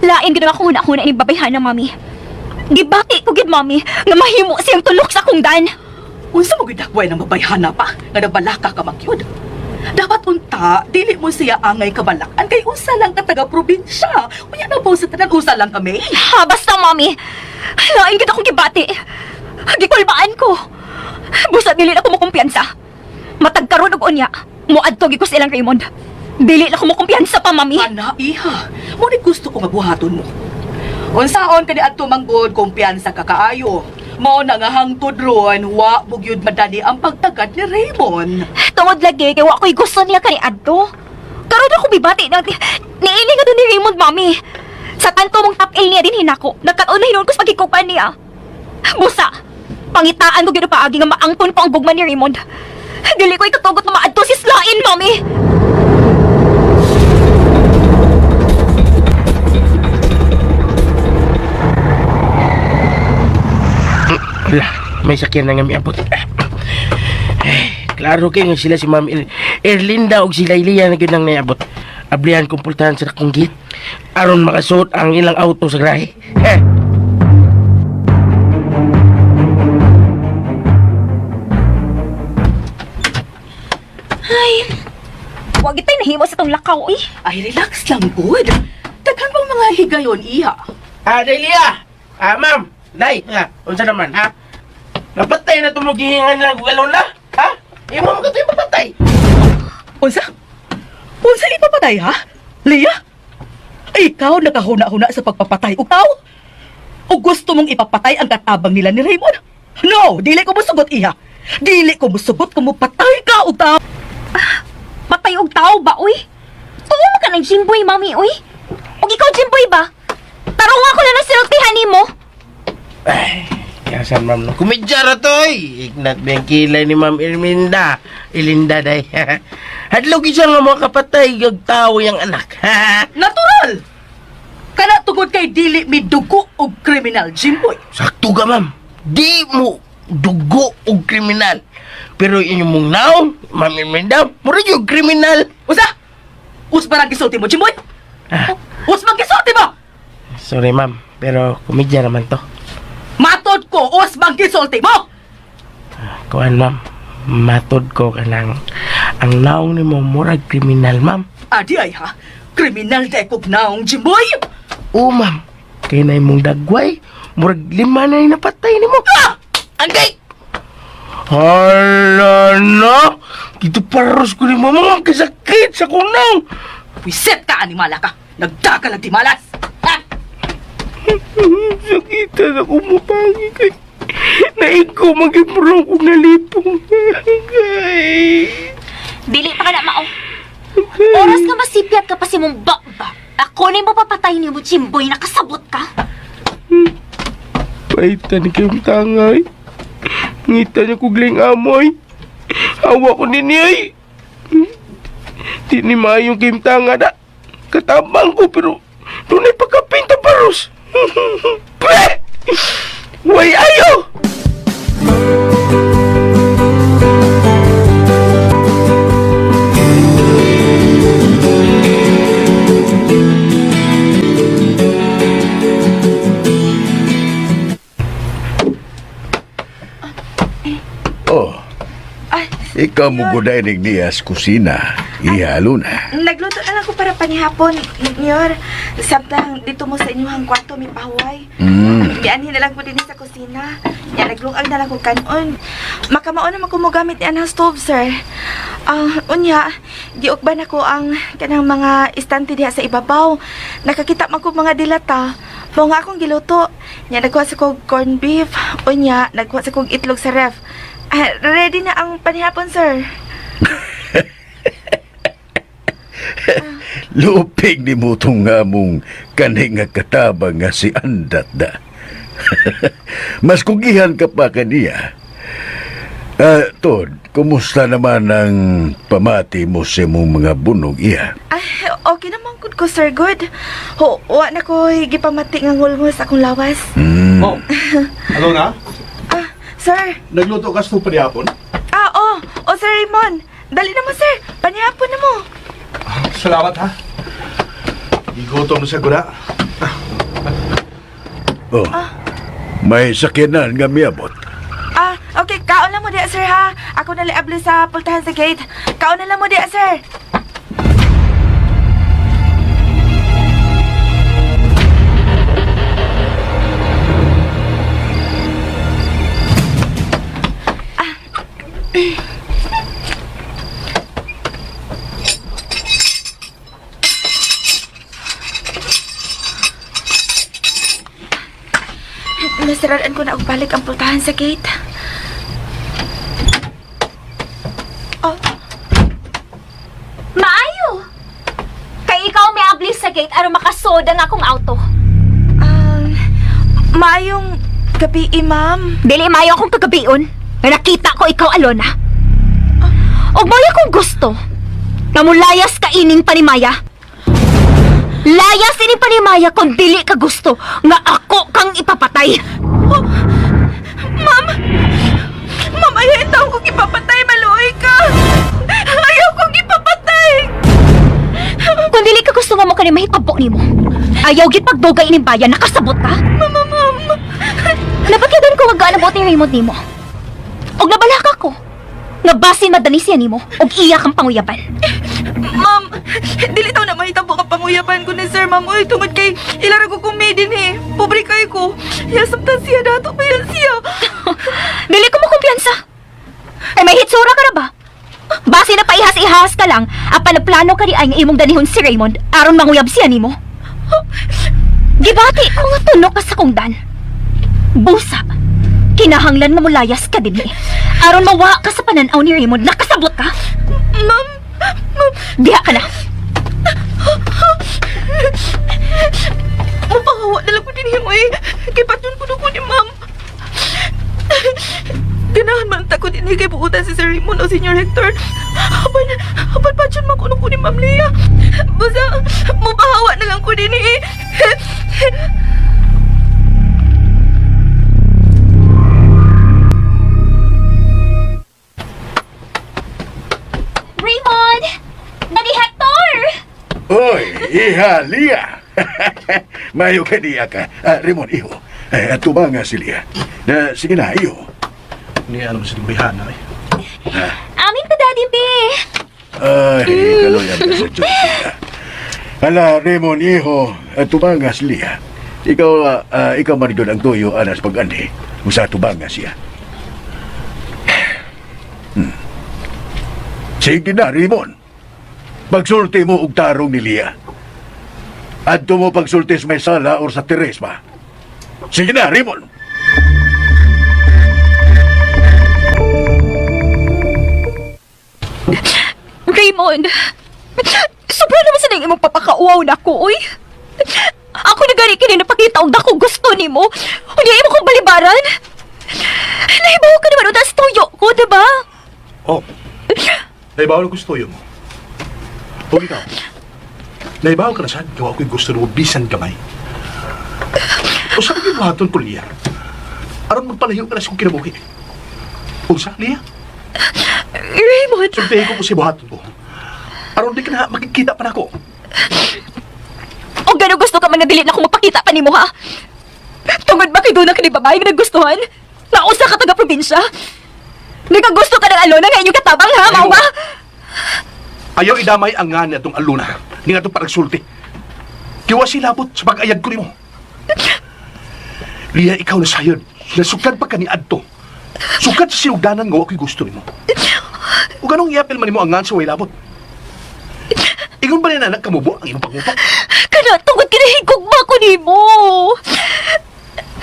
Lain gid ako huna-huna ni babayhan na mami. Gibati ko gid mami nga mahimo siyang tulok sa kungdan. Unsa mo gidakway ng babayhana pa nga nabalaka ka magyud? Dapat unta, dili mo siya angay kabalakan kay usa lang ka taga-probinsya. Unya na po sa tanan usa lang kami. Ha, basta mami. Lain gid akong gibati. Gikulbaan ko. Busa dili na ko mo kumpiyansa. Matag karon og unya. Muadto gid ko sa ilang Raymond. Dili na ko mo kumpiyansa pa mami. Ana, iha. Mo ni gusto ko nga buhaton mo. Unsaon kani adto manggod kumpiyansa ka kaayo. Mao na nga hangtod ron, wa bugyud madani ang pagtagad ni Raymond. Tungod lagi kay wa ko'y gusto niya kay adto. Karon ako bibati na niili nga doon ni Raymond mami. Sa tanto mong tapil niya din hinako. Nagkataon na hinon ko sa pagkikupan niya. Busa, pangitaan ko gino paagi nga maangton pa ang gugma ni Raymond. Dili ko itutugot na maadto si Slain, mami. Wala, may sakyan na nga may abot. Klaro kayo nga sila si Ma'am Erlinda o si Lailia na ginang naiabot. Ablihan kong pultahan sa akong gate. Aron makasuot ang ilang auto sa grahe. Ay, wag itay nahimo sa tong lakaw, eh. Ay, relax lang, good. Daghan bang mga higayon, iha? Lailia! Ma'am! Day, unsa naman, ha? Napatay na tumugihingan ng galon na, ha? Imo mo ka ito yung papatay. Unsa? Unsa ipapatay, ha? Leah? Ikaw nakahuna-huna sa pagpapatay o tao? O gusto mong ipapatay ang katabang nila ni Raymond? No, dili ko musugot, iha. Dili ko musugot kung mupatay ka o tao. Patay og tao ba, uy? Tuwa mo ka ng Jimboy, mami, uy? Og ikaw, Jimboy ba? Tarong ako na nasilutihan ni mo. Ay, kaya saan, ma'am, no? Kumidyara to, Ignat ba yung kilay ni Ma'am Erlinda? Ilinda, day. Hadlog siya nga mga kapatay, yung tao yung anak. Natural! Kana tugod kay dili mi dugo o kriminal, Jimboy. Sakto ka, ma'am. Di mo dugo o kriminal. Pero inyong mong naong, Ma'am Erlinda, mura yung kriminal. Usa? Usbarang gisulti mo, Jimboy? Usbang gisulti mo! Sorry, ma'am. Pero kumidya naman to. Matod ko, usbang gisulti mo! Kuhan, ma'am. Matod ko ka lang. Ang naong ni mo, murag kriminal, ma'am. Adi ay ha? Kriminal na ikog naong, Jimboy! Oo, ma'am. Kaya na imong dagway, murag 5 na yung napatay ni mo. Agay! Hala na! Dito paros ko ni mo, mga kasakit sa kunang! Wiset ka, animala ka! Nagdaga ng timalas! Ha? Sakitan ako mupangi kay... Naig ko mag-imurong kong nalipong. Agay! Dili pa ka na mao. Oras ka masip Magpiyat ka pa si mong bakba. Ako na mo papatay ni mo, Jimboy, nakasabot ka. Paitan ni kayong tangay. Ngita niya kugling amoy. Hawa ko ni niyay. Di ni mayong kayong tanga na. Katabang ko pero doon ay pagkapinta paros. Pre! Way ayo! Oh, ikaw mo guday ng niyas kusina. Ihalo na. Nagluto na lang ko para panihapon, Nyor. Samtang dito mo sa inyong kwarto, may pahuway. Gianhin na lang ko din sa kusina. Yan, naglungag na lang ko kanon. Makamaon naman ko mo gamit ni anang stove, sir. Unya, giukban ako ang kanang mga istante diha sa ibabaw. Nakakita man ko mga dilata. Mao nga akong giluto. Yan, nagkuha sa kong corned beef. Unya, nagkuha sa kong itlog sa ref. Ready na ang panihapon, sir. Lupig ni mo itong nga mong kaning nga katabang nga si Andat da. Mas kugihan ka pa kaniya. Tod, kumusta naman ang pamati mo sa mong mga bunog iya? Okay naman good ko, sir. Good. Wa na ko gipamati nga ngulmos akong lawas. Oh, hello na? Sir. Nagluto ka sa panihapon? O Sir Raymond. Dali na mo, sir. Panihapon na mo. Salamat ha. Igutom na sa gura. Oh, may sakinan nga miabot. Okay. Kaon lang mo diya, sir, ha? Ako na liable sa pultahan sa gate. Kaon na lang mo diya, sir. Nasiraan ko na og balik ang pultahan sa gate. Maayo! Kay ikaw may ablis sa gate aron makasoda nga akong auto. Maayong gabi, ma'am. Dili maayo akong kagabion. Nga nakita ko ikaw, Alona. Og maya kung gusto, na mulayas ka ining panimaya. Layas ining panimaya kung dili ka gusto nga ako kang ipapatay. Ma'am, ayaw itaw kong ipapatay, maluoy ka. Ayaw kong ipapatay. Kung dili ka gusto nga mo kani mahitabo nimo. Ayaw gid pagdugay ining bayan, nakasabot ka? Ma'am. Napatyadan ko wag gaanabot ni Raymond nimo. Og nabalaka ko. Nga basin madani siya nimo og iya kang panguyaban. Ma'am, dili taw na mahitabo ka panguyaban ko ni sir, ma'am. Uy, tungod kay ilara ko kumedin Pobre kay ko. Yasabtan siya dato pa yan siya. Dili ko mo kumpiyansa. Ay may hitsura ka na ba? Base na paihas-ihas ka lang, apan na plano ka di ay nga imong danihon si Raymond aron manguyab siya nimo. Gibati ko nga tunok ka sa kongdan. Busa, kinahanglan mo mulayas ka din aron mawa ka sa pananaw ni Raymond, nakasabot ka. Ma'am. Diha ka na. Mapahawa na lang ko din mo Kay patun ko ni ma'am. Ganahan man takot din kay buutan si Sir Raymond o Senior Hector. Hapan patun man ko ni Ma'am Lea. Basta, mapahawa na lang ko din Raymond! Daddy Hector! Oy, iha, Lia! Mayo ka niya ka. Raymond, iho. Tumang nga si Lia. Sige na, iho. Ni ano sa bihana eh. Amin pa, Daddy B. Ay, kaloyan ka sa Diyos. Hala, Raymond, iho. Tumang nga si Lia. Ikaw man doon ang tuyo anas pag-ani. Usa tumang nga siya. Sige na, Raymond. Pagsulti mo og tarong ni Lia. Adto mo pagsulti sa may sala or sa teres ba? Sige na, Raymond. Raymond, sobra naman sa Asa na imong papakauaw na ko, uy? Ako na gani kini napakita og dako gusto nimo. Unya imo kong balibaran. Nahibaw ka naman utas tuyo ko, diba? Oh, naibaw na gusto yun mo. O ikaw, naibaw ka na saan gawa ko'y gusto mo bisan kamay. O saan yung buhaton ko, Lia? Aron magpalayo ka na sa kong kinabuhi. Unsa, Lia? Raymond, Suntayin ko po si buhaton ko. Aron di ka na makikita pa na ako. o gano'n gusto ka man na dili na kung magpakita pa nimo, ha? Tungod ba kay doon na kini babae nga nagustuhan? Nausa ka taga-probinsya? Nagkagusto ka ng Alona nga inyong katabang, ha? Mao ba? Ayaw idamay ang nga niya itong aluna. Ni nga itong paragsulti. Kiwa silabot sa pag-ayad ko ni mo. Lia, ikaw na sayod. Nasugad pa ka ni Adto. Sugad sa sinugdanan nga ako'y gusto ni mo. O ganong iapil man ni mo ang nga sa way labot. Ingon ba na nagkamubo ang iyong pagmupak? Kana, tungod kinahigugma ko nimo.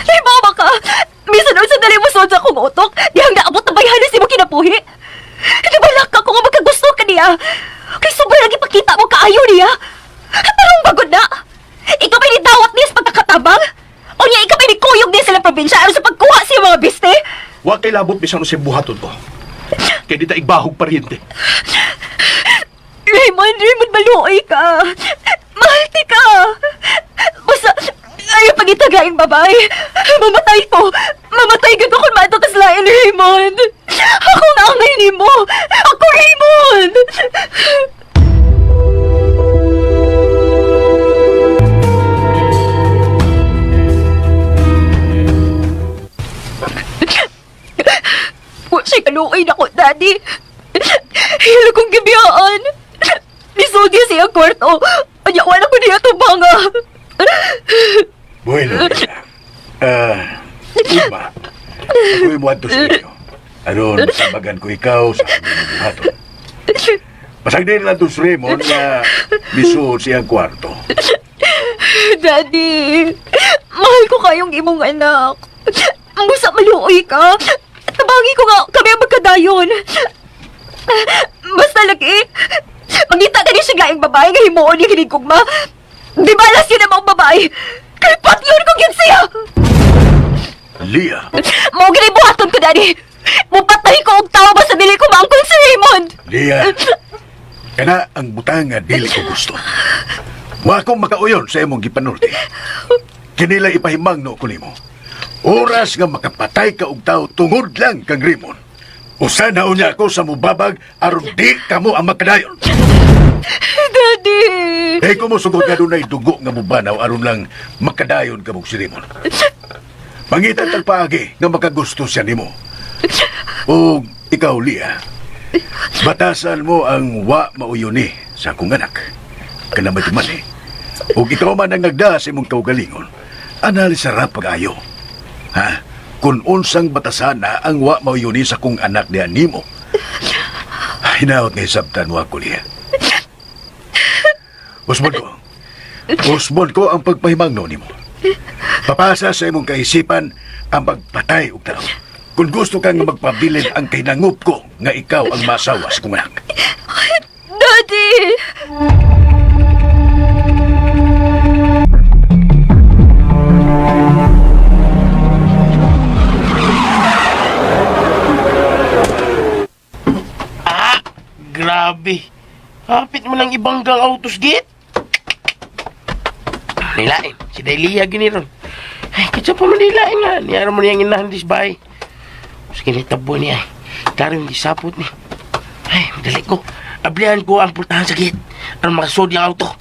Limawa ka! Minsan ang sandali mo sod sa akong utok, dihang naabot na bayhanas mo kinapuhi. Nabalak ka ko nga magkagusto ka niya. Kay sobrang lagi pakita mo kaayo niya. Pero ang bagod na. Ikaw ay nitawat niya sa pagkakatabang. O niya ikaw ay nikuyog niya sila probinsya aron sa pagkuha siya mga biste. Wa kay labot bisan sa buhaton ko. Kaya di ta igbahog pariente. Raymond, maluoy ka. Mahalti ka. Basta, ayaw pagitagaing babae. Mamatay po. Mamatay ka kung mato kaslain, Raymond. Ako na ang ngayon mo. Ako, Raymond. Siya kaluoy na ko, Daddy. Hilo kong gibiyaan. Nisuldi siya kwarto. Anya, wala ko niya tubanga. Bueno, Uma, ako'y buhato sa inyo. Aron, masabagan ko ikaw sa aming buhaton. Pasagday na ito si Raymond na lisuod siyang kwarto. Daddy, mahal ko kayong imong anak. Musa maluoy ka. Tabangi ko nga kami ang magkadayon. Basta lagi, magita ka ni siya gaing babae nga himuon ni hinigugma. Di balas yun ang mga babae. Kay patlon ko yun siya. Lia, Mau ginibuhaton ko, Daddy. Mupatay ko og tawa ba sa dili ko maangkon si Raymond. Lia, kana ang butang nga dili ko gusto. Wa akong makauyon sa imong gipanulti. Kinila ipahimang no ko nimo. Oras nga makapatay ka og tao tungod lang kang Raymond. Usa na unya ako sa mubabag aron di kamo ang makadayon. Daddy. Eh kung mo sugod nga dunay dugo nga mubanaw aron lang makadayon ka mong si Raymond. Pangitan tag paagi nga makagusto siya nimo. O ikaw, Lia, batasan mo ang wa mauyoni sa akong anak. Kanamay man eh. O ikaw man ang nagda sa imong kaugalingon, analis sarap pag-ayo. Ha? Kung unsang batasan na ang wa mauyoni sa akong anak ni Animo. Hinaot nga isabtan mo ako, Lia. Usbon ko ang pagpahimangno nimo. Papasa sa imong kaisipan ang magpatay og tao. Kung gusto kang magpabilin ang kinangup ko nga ikaw ang masawa sa kong anak. Daddy. Grabe. Hapit mo lang ibanggang autos, git. Nilain. Si Dailia giniron. Ay, kitsa pa man nilain nga. Niyara mo niyang inahan dis bahay. Sige, nitabo niya. Klaro yung disapot ni. Ay, madali ko. Ablihan ko ang pultahan sa git. Ano makasod yung auto.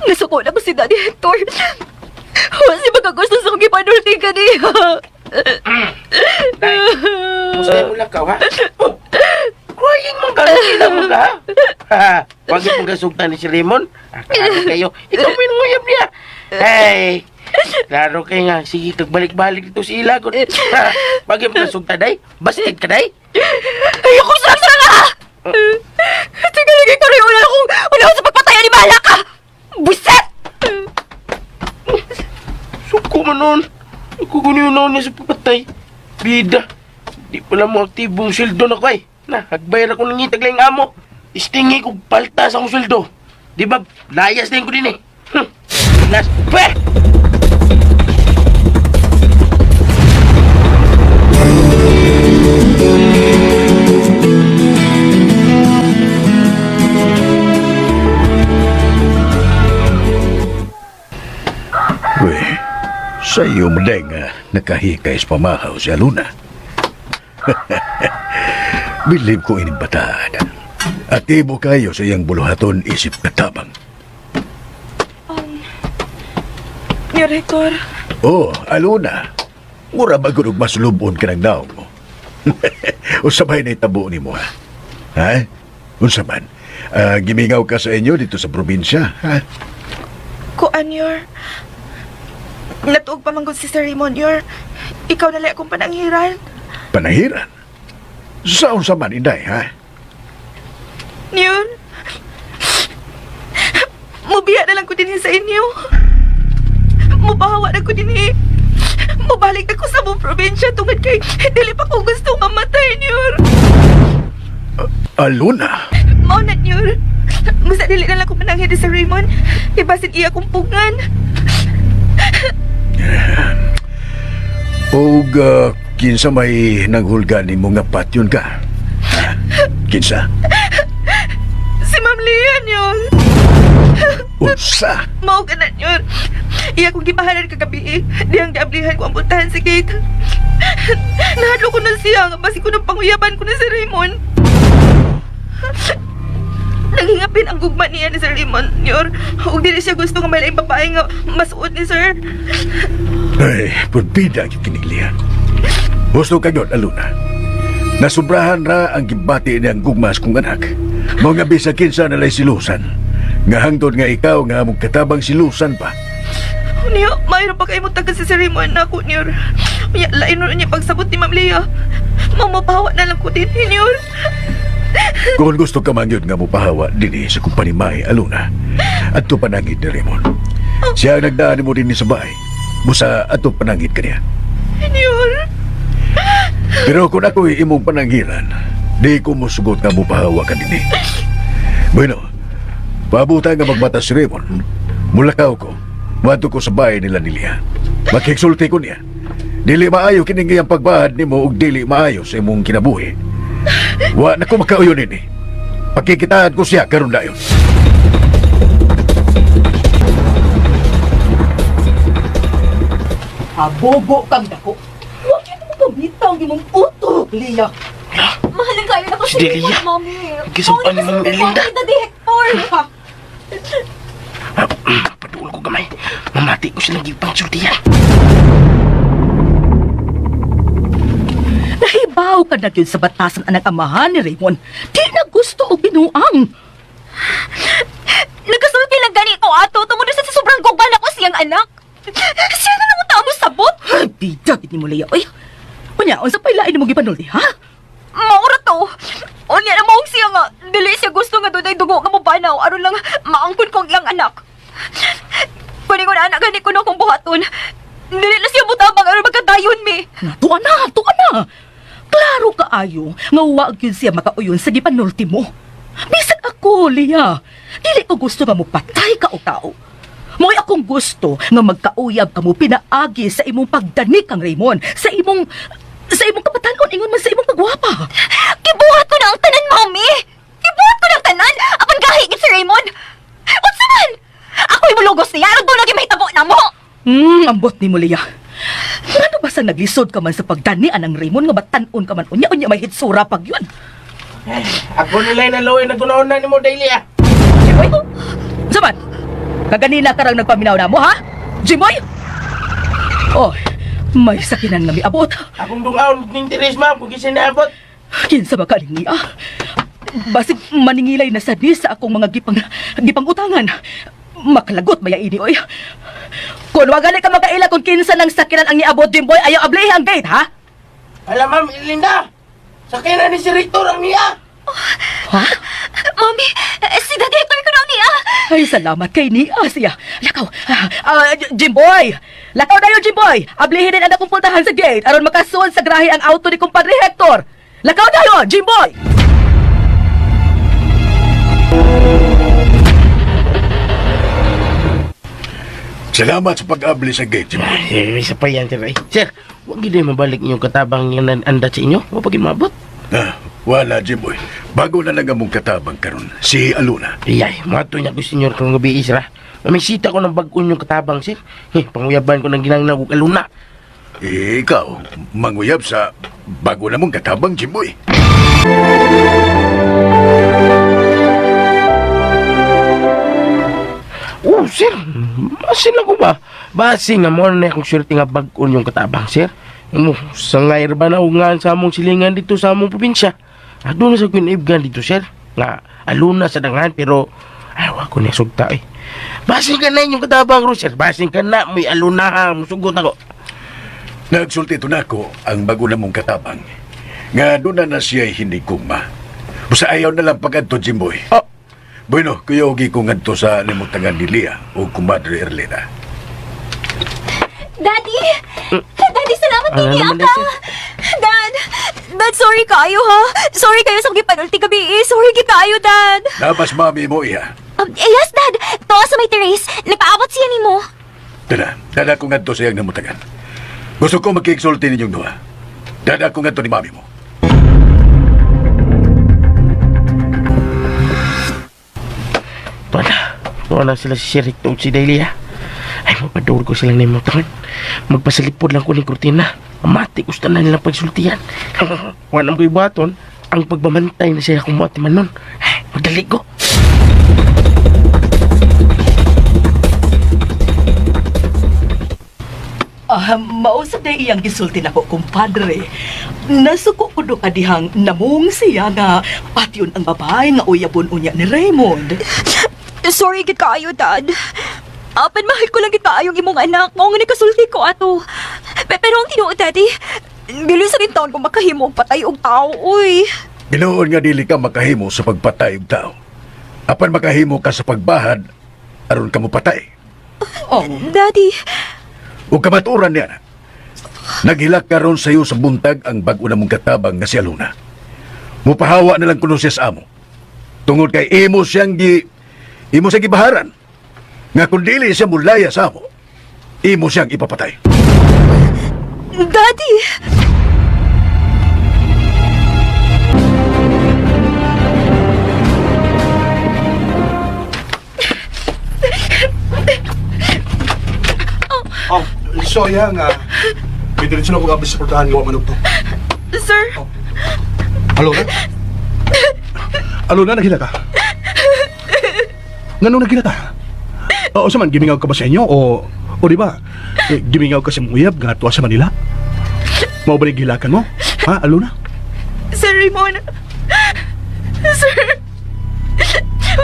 Nasuko na ko si Daddy Hector. Wasi magagusto sa kong ipanulti ka niya. Musta mo lang ka, ha? Oh, crying mong gano'n mo ka, ha? Huwag mong gasugtan ni si Raymond. Klaro kayo. Ikaw mo yung nguyab niya. Hey, klaro kayo nga. Sige, kagbalik-balik dito si Ilagon. Ha? Huwag mong gasugtan, day. Bastid ka, day. Ayoko sarang-sarang ka! Sige, lagi ka rin una sa pagpatayan ni Mahala ka! Buset! Suko man nun. Ako niya sa papatay. Bida. Di pala mo aktibong sweldo na ko ay. Na, hagbayar ako ng ngitag lang amo. Istingi ko paltas akong sweldo. Di ba, layas din ko din eh. Last, pweh! Uy, sa iyo madeng nakahikay sa pamahaw si Aluna. Bilib ko ining bataan. Aktibo kayo sa iyang buluhaton isip katabang. Ni Rector, Oh, Aluna. Mura ba kung masulubon ka ng naong mo? Usabay na itabo ni mo, ha? Ha? Unsaman? Gimingaw ka sa inyo dito sa probinsya, ha? kuan yor. Natuog pa manggod si Sir Raymond yor. Ikaw na lang akong pananghiran. Panahiran? Sa unsaman, inday, ha? Yun. Mubiya na lang ko din sa inyo. Mubahawa na ko din Mubalik ako sa mong probinsya tungod kay dili pa ko gusto mamatay niyo. Aluna? Mao na niyo. Musa dili na lang ko mananghin sa Raymond. Ibasin iya kong pungan. O kinsa may nanghulgan ni mo nga patyon ka? Ha? Kinsa? Si Ma'am Lian yun. Unsa? Mao ganan yun. Iya kong gibahanan kagabi diyang giablihan ko ang puntahan sa gate. Nahadlo ko na siya nga basi ko ng panguyaban ko na si Raymond. Nagingapin ang gugma niya ni Sir Raymond yor. Huwag dili siya gusto nga may laing babae nga masuot ni Sir. Ay, purbida yung kiniglihan. Gusto ka yun, Aluna. Nasubrahan ra ang gibati niyang gugmas kong anak. Mga bisa kinsa nalay silusan. Nga hangtod nga ikaw nga mong katabang silusan pa. Niyo, mayroon pa kayo mo taga si Sir Raymond na ako niyor. Lain nun niya pagsabot ni Ma'am Leah. Mamapawa na lang ko din niyor. Kung gusto ka man yun nga mo pahawa din sa kumpani May, Aluna. At to panangit ni Raymond. Siya ang nagdaan mo din sa bahay. Busa at to panangit ka niya. Niyor. Pero kung ako'y imong pananggilan, di ko musugot nga mo pahawa ka din Bueno, pabuta nga magmata si Raymond. Mulakaw ko. Mato ko sa bahay nila niya. Makiksulti ko niya. Dili maayo kining iyang pagbahad nimo ug dili maayo sa imong kinabuhi. Wa na ko makauyon ini. Pakikitaan ko siya karon dayon. Abobo kang dako. Huwag yun mo kamitang imong utok, Leah. Mahal kayo na ko Si si Delia. Raymond, Mami. Nagkisumpan ni Ma'am Erlinda. Mami, Daddy Hector. Paduol ko gamay. Mamati ko silang gipang sultihan. Nahibaw ka na yun sa batasan anak amahan ni Raymond. Di na gusto o binuang. Nagkasulti lang gani ko ato tungod sa sobrang gugban ako siyang anak. Siya na lang mo sabot. Ay, bida, gini mo, Leah. Ay, unyaon sa pailain mo gipanulti, ha? Maura to. Unya na maong siya nga. Dili siya gusto nga doon ay dugo nga mabanaw. Aron lang maangkon kong iyang anak. Kunin ko na anak gani ko na kong buhaton. Dili na siya butabang aron magkadayon mi. Tuwa na. Klaro ka ayo, nga wag yun siya makauyon sa gipanulti mo. Bisag ako, Leah. Dili ko gusto nga mo patay ka o tao. Mo'y akong gusto nga magkauyab ka mo pinaagi sa imong pagdani kang Raymond, sa imong kapatanon, ingon man sa imong pagwapa. Kibuhat ko na ang tanan, Mami. Kibuhat ko na ang tanan. Apan gahigit si Raymond. Unsa man? Ako'y mulugos niya. Aron doon lagi mahitabo na mo. Ambot ni mo, Leah. Ano ba sa naglisod ka man sa pagdanian ng Raymond nga batanon ka man unya may hitsura pag yun? Ako nila'y naloy na gunaon na ni mo, Delia. Jimoy? Saman? Kaganina ka rang nagpaminaw na mo, ha? Jimoy? Oh, may sakinan nga miabot. Akong dungaon ng tiris, ma'am, kung kasi naabot. Kinsa ba ka niya? Basig maningilay na sa sa akong mga gipang utangan. Makalagot maya ini, oy. Kung wagani ka makaila kung kinsa ng sakinan ang niabot, Jimboy, ayaw ablehi ang gate, ha? Alam, ma'am, Linda. Sakay na ni si Rector ang niya. Ha? Mami, si Daddy Hector ko na niya. Ay, salamat kay ni Asia. Lakaw. Jimboy! Lakaw dayo, Jimboy! Ablihin din anak kong puntahan sa gate aron makasuon sa grahe ang auto ni Compadre Hector. Lakaw dayo, Jimboy! Salamat sa pag-abli sa gate, Jimboy. Isa pa yan, sir. Sir, huwag gina mabalik inyong katabang yung andat sa inyo. Huwag pagin mabot. Wala, Jimboy. Bago na lang among katabang karon si Aluna. Iyay, mato niya ko, senyor, kung gabi isra. Mamisita ko ng bagon yung katabang, sir. Panguyaban ko ng ginangnag aluna. Ikaw, manguyab sa bago na mong katabang, Jimboy. Oh, sir. Basin lang ko ba? Basin nga mo na akong swerte nga bagon yung katabang, sir. Sa ngayon ba na ungan sa among silingan dito sa among probinsya? Doon na sa kinibgan dito, sir. Nga, aluna sa dangan, pero ayaw ako na sugta, eh. Basin ka na yung katabang, ro, sir. Basin ka na, may aluna ha. Musugot ako. Nagsulti ito na ako ang bago na mong katabang. Nga doon na siya'y hindi kuma. Busa ayaw na lang pag-adto, Jimboy. Oh. Bueno, kuyogi ko ngadto sa limutangan ni Lia o kumadre Erlena. Daddy! Daddy, salamat Ano kini naman, Aka! sir? Dad, sorry kayo ha! Sorry kayo sa gipanulti gabi eh! Sorry kayo, Dad! Nabas mami mo iya. Yes, Dad! Tuwa sa may Therese, nagpaabot siya ni mo. Dada ko ngadto sa iyang namutangan. Gusto ko magkiksulti ninyong duha. Dada ko ngadto ni mami mo. Tuwa na sila si Sir Hector at si Delia. Ay, mapadawar ko silang na yung motoran. Magpasalipod lang ko ni Cortina. Amati, gusto na nilang pagsultihan. Wanang ko'y baton, ang pagbamantay na siya kung mati man nun. Ay, magdali ko. Mausap na iyang gisulti na ko, kumpadre. Nasuko ko do kadihang namung siya nga patyon ang babae nga uyabon unya ni Raymond. Sorry kayo, Dad. Apan mahal ko lang ayong imong anak. Mao nga nikasulti ko ato. Pero ang tinuod, Daddy, bilis sa rin taon kung makahimo og patay og tao, uy. Binuon nga dili ka makahimo sa pagpatay og tao. Apan makahimo ka sa pagbahad aron ka mo patay. Oh, Daddy, O kamaturan niya. Naghilak karon sa iyo sa buntag ang bag-o na mong katabang nga si Aluna. Mupahawa na lang kuno siya sa amo. Tungod kay imo siyang gibaharan. Nga kung dili siya mulaya sa amo, imo siyang ipapatay. Daddy! Oh, so yan nga. May diretso na kong abis sa portahan gawa manok to. Sir, Alo na? Alo na, naghila ka? Ngano naghila ka? O sa man, gimingaw ka ba sa inyo? O di ba? Gimingaw ka sa muyab, nga tuwa sa Manila? Mau ba naghilakan mo? Ha, alo na? Sir Raymond. Sir,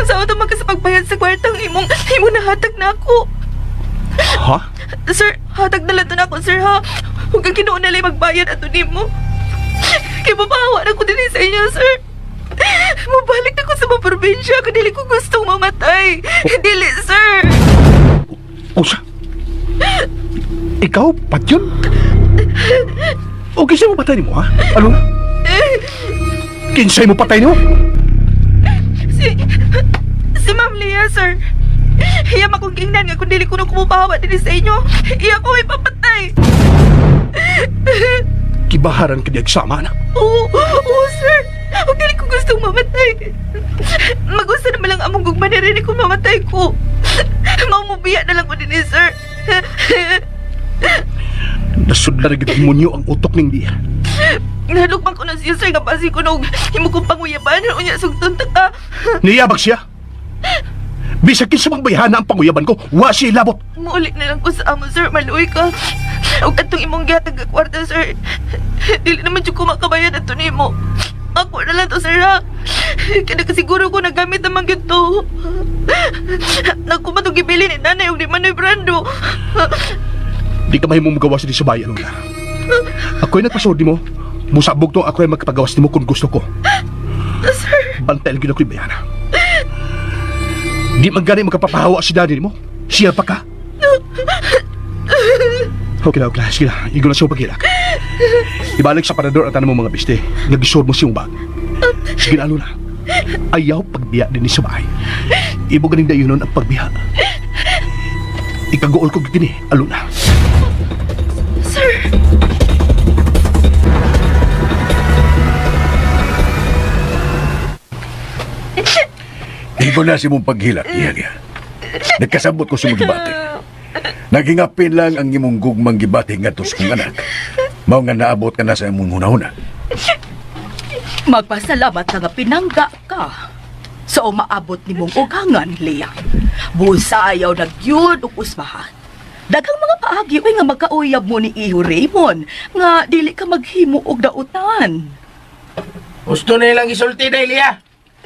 usawa ito magkasapagbayad sa kwartang imong nahatag na ako. Ha? Sir, hatag na lang to na ako, sir, ha? Huwag kang kinuon na lang magbayad ato ni mo. Kaya mapahawa na ko din sa inyo, sir. Mabalik na ko sa mga probinsya kung dili ko gustong mamatay. Dili, sir. Usa? Ikaw, patyon? O kinsay mo patay ni mo, ha? Ano na? Kinsay mo patay ni mo? Si Ma'am Leah, sir. Iya akong gingnan nga kung dili ko na kumupahawa din sa inyo. Iya ko ay papatay. Kibaharan ka di agsama na. Oo, sir. Huwag dili ko gustong mamatay. Mag-usa naman lang among gugma na rin kung mamatay ko. Maumubiya na lang ko din, sir. Nasudla na gitong munyo ang utok ning diya. Nalugman ko na siya, sir, nga basi ko na himo kong panguyaban. Unya, sugtong taka. Niyabag siya. Bisag kinsa mang bayhana ang panguyaban ko, wa siya labot. Muulit na lang ko sa amo, sir. Maluoy ka. Huwag katong imong gihatag ka kwarta, sir. Dili naman dyan ko makabayan ato ni mo. Ako na lang to, sir, ha? Kaya kasiguro ko nagamit naman gito. Nagkumatong gibili ni nanay o ni Manoy Brando. Di ka mahimong magawas di sa bayan na. Ako'y nagpasod ni mo. Musabog to ako'y magkapagawas ni mo kung gusto ko. Sir, Bantay lagi na ko'y bayana. Di man gani makapapahawa si daddy mo. Siya pa ka. Okay na, okay. Sige na. Igo na siya pagkilak. Ibalik sa parador at mo mga biste. Nagisod mo siyang bag. Sige na, Aluna. Ayaw pagbiya din ni sa bahay. Ibo ganing dayon nun ang pagbiya. Ikagool ko gini, Aluna. Igo na si mong paghilak, iya. Nagkasabot ko sa mga gibati. Nagingapin lang ang imong gugmang gibati nga tos kong anak. Mao nga naabot ka na sa imong hunahuna. Magpasalamat ka nga pinangga ka. Sa umaabot ni mong ugangan, Leah. Busa ayaw nagyud ug usbahan. Daghang mga paagi uy nga magkauyab mo ni Iho Raymond nga dili ka maghimo og dautan. Gusto na ilang isulti na, Elia.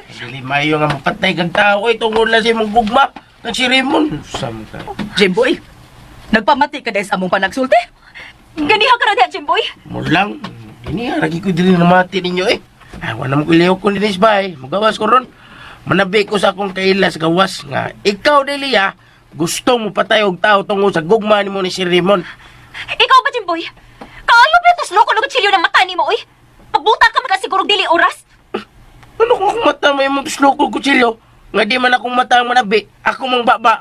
Dili mayo nga mapatay kang tao ay tungkol na si mong gugma ng si Raymond. Sam ka. Jimboy, nagpamati ka dahil sa among panagsulti? Ganiha ka na diya, Jimboy. Mulang, ini ragi ko dili na mati ninyo eh. Wala mo kuliyaw ko nilis ba eh. Magawas ko ron. Manabi ko sa akong kailas gawas nga. Ikaw, Delia, gusto mo patay og tao tungkol sa gugma ni mo ni si Raymond. Ikaw ba, Jimboy? Kaayo ba ito loko ng kutsilyo ng mata ni mo, oy? Pagbuta ka makasigurong dili oras? Ano kung akong mata may mong sloko kutsilyo? Nga di man akong mata ang manabi. Ako mong baba.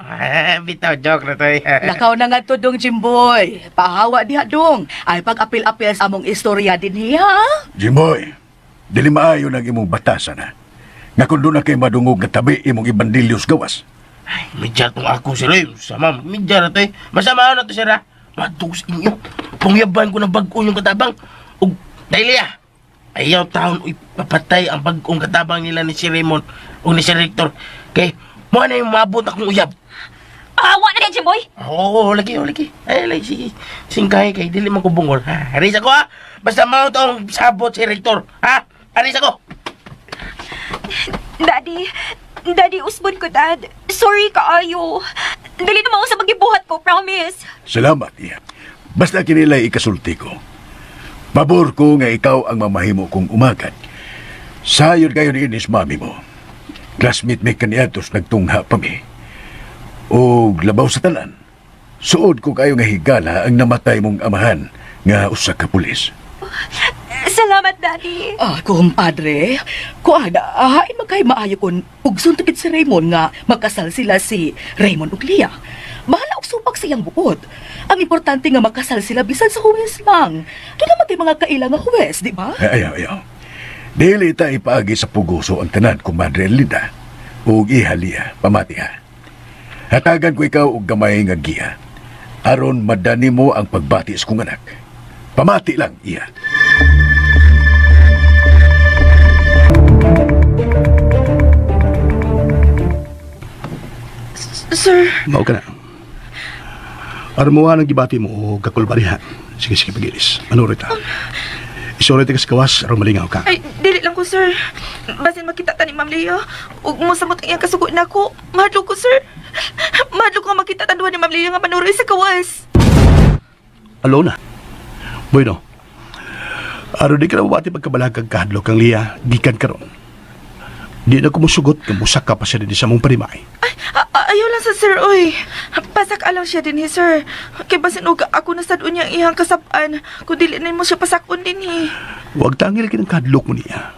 Bitaw, joke na to eh. Lakaw na nga to dong, Jimboy. Pahawa diha dong. Ay pag-apil-apil sa among istorya din niya. Jimboy, dili maayo ng imong batasan ha. Nga kung doon na kayo madungog nga tabi imong ibandilyos gawas. Ay, medya tong ako sila eh. Sama, medya na to eh. Masama na to sila. Matugos inyo. Pangyaban ko ng bag-o yung katabang. Ug, Delia, ayaw taon papatay ang bag-ong katabang nila ni si Raymond o ni si Rector. Kay, mo na yung mabot akong uyab. Awa na diya, Jimboy. Oo, lagi. Ay, lagi, sige. Singkay kay, dili man ko bungol. Ha, aris ako ha. Basta mo itong sabot si Rector. Ha, aris ako. Daddy, usbon ko, Dad. Sorry kaayo. Dali naman ako sa magibuhat ko, promise. Salamat, iya. Basta kinilay ikasulti ko. Pabor ko nga ikaw ang mamahimo kong umagad. Sayod kayo ni inis mami mo. Classmate may kaniatos nagtungha pa mi. O labaw sa talan. Suod ko kayo nga higala ang namatay mong amahan nga usa ka pulis. Salamat, Daddy. Kumpadre, ay magkay maayo kun ug suntukit si Raymond nga magkasal sila si Raymond ug Leah. Bahala og supak siyang buot. Ang importante nga magkasal sila bisan sa huwes lang. Doon naman tayo mga kailang nga huwes, di ba? Ayaw. Dili ta ipaagi sa puguso ang tanan ko Madre Linda. Ug ihalia, pamati ha. Hatagan ko ikaw og gamay nga giya. Aron madani mo ang pagbati sa kong anak. Pamati lang, iya. Sir, Mao ka na. Armuha ng gibati mo o kakulbarihan. Sige, pagilis. Manurit ha. Isulit ka sa kawas, aron malingaw ka. ay, dili lang ko, sir. Basin makita ta ni Ma'am Leo. Ug mo samot ang iyang kasugo na ko. Mahadlo ko, sir. Mahadlo ko nga makita ta duwa ni Ma'am Leo nga manuroy sa kawas. Alona. Bueno. Aron di ka na mabati pagkabalagag kahadlo kang Lia, gikan ka ron. Di na kumusugot, kamusak ka pa siya din sa mong parimay. Ayaw lang sa sir, oy. Pasak alaw siya din, sir. Kay basin uga ako na sa doon niyang iyang kasapan. Kung dili na mo siya pasakon din, Huwag tangil ka ng kahadlok mo niya.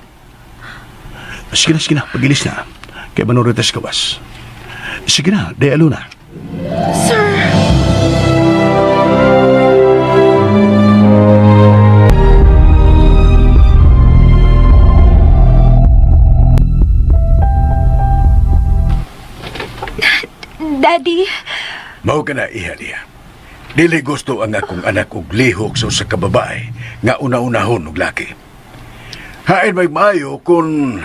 Sige na, pagilis na. Kaya manuritas kawas. Sige na, day Alona. Sir. Daddy, Mao ka na, ihalia. Dili gusto ang akong anak og lihok sa kababae nga una-unahon og laki. Hain may maayo kung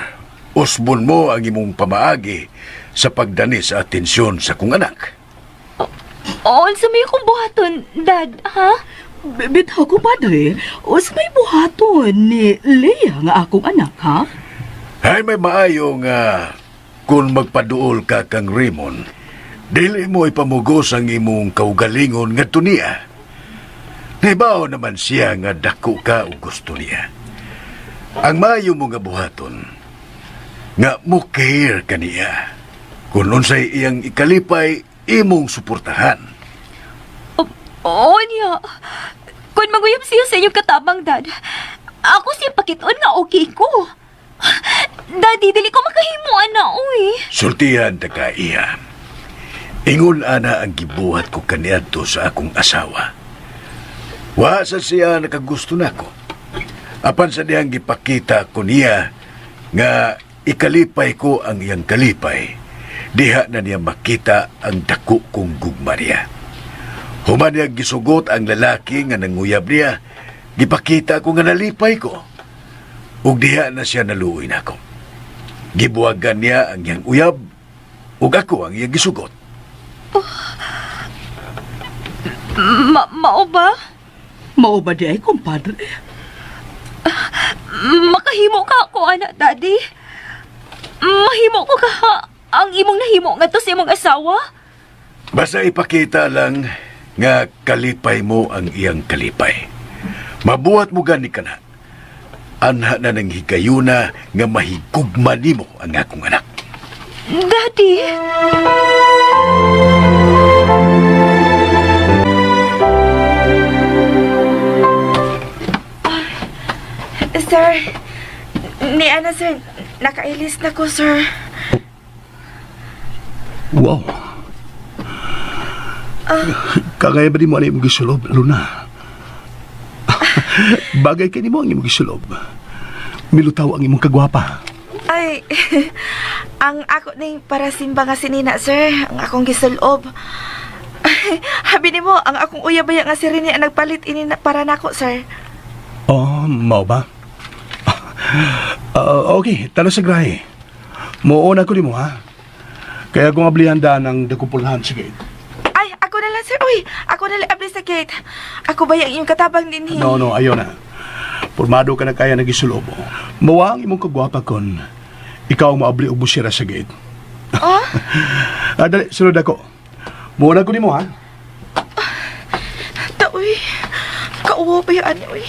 usbon mo ang imong pamaagi sa pagdani sa atensyon sa kong anak. sa may kong buhaton, Dad, ha? Bitaw ko, padre. O sa may buhaton ni Leah nga akong anak, ha? Hain may maayo nga kung magpaduol ka kang Raymond, dili mo ipamugos ang imong kaugalingon nga tuniya. Naibaw naman siya nga dako ka o gusto niya. Ang maayo mo nga buhaton, nga mukir ka niya. Kung unsay iyang ikalipay, imong suportahan. Oo niya. Kung maguyab siya sa inyong katabang, Dad, ako siya pakiton nga okay ko. Daddy, dili ko makahimuan na, uy. Sultihan ta ka iya. Ingon ana ang gibuhat ko kaniadto sa akong asawa. Wa sa siya nakagusto nako. Apan sa diyang gipakita ko niya nga ikalipay ko ang iyang kalipay. Diha na niya makita ang dako kong gugma niya. Human niya gisugot ang lalaki nga nanguyab niya. Gipakita ko nga nalipay ko. Ug diha na siya naluoy nako. Gibuwagan niya ang iyang uyab. Ug ako ang iyang gisugot. Mao ba? Mao ba di ay, kumpadre? Makahimo ka ako, anak, Daddy. Mahimo ko ka ang imong nahimo nga to sa imong asawa. Basta ipakita lang nga kalipay mo ang iyang kalipay. Mabuhat mo gani ka na. Anha na ng higayuna nga mahigugma nimo ang akong anak. Daddy! Sir, ni Ana, sir, nakailis na ko, sir. Wow. Kagaya ba di mo ano yung gisulob, Luna? Bagay kayo ni mo ang imong gisulob. Milutaw ang imong kagwapa. Ay, ang ako ning para simba nga sinina, sir, ang akong gisulob. Habi ni mo, ang akong uyabaya nga si Rene ang nagpalit ini para nako, sir. Oh, mao ba? Okay, talo sa grahe. Muuna ko ni mo, ha? Kaya kung ablihanda ng dakupulhan, sige. Ay, ako na lang, sir. Uy, ako na lang abli sa gate. Ako ba yung katabang din hi? No, ayaw na. Formado ka na kaya nagisulobo. Mawa ang imong kagwapa kon. Ikaw ang maabli og busira sa gate. Oh? Dali, sunod ako. Muuna ko ni mo, ha? Uy, kauwo ba yan, uy?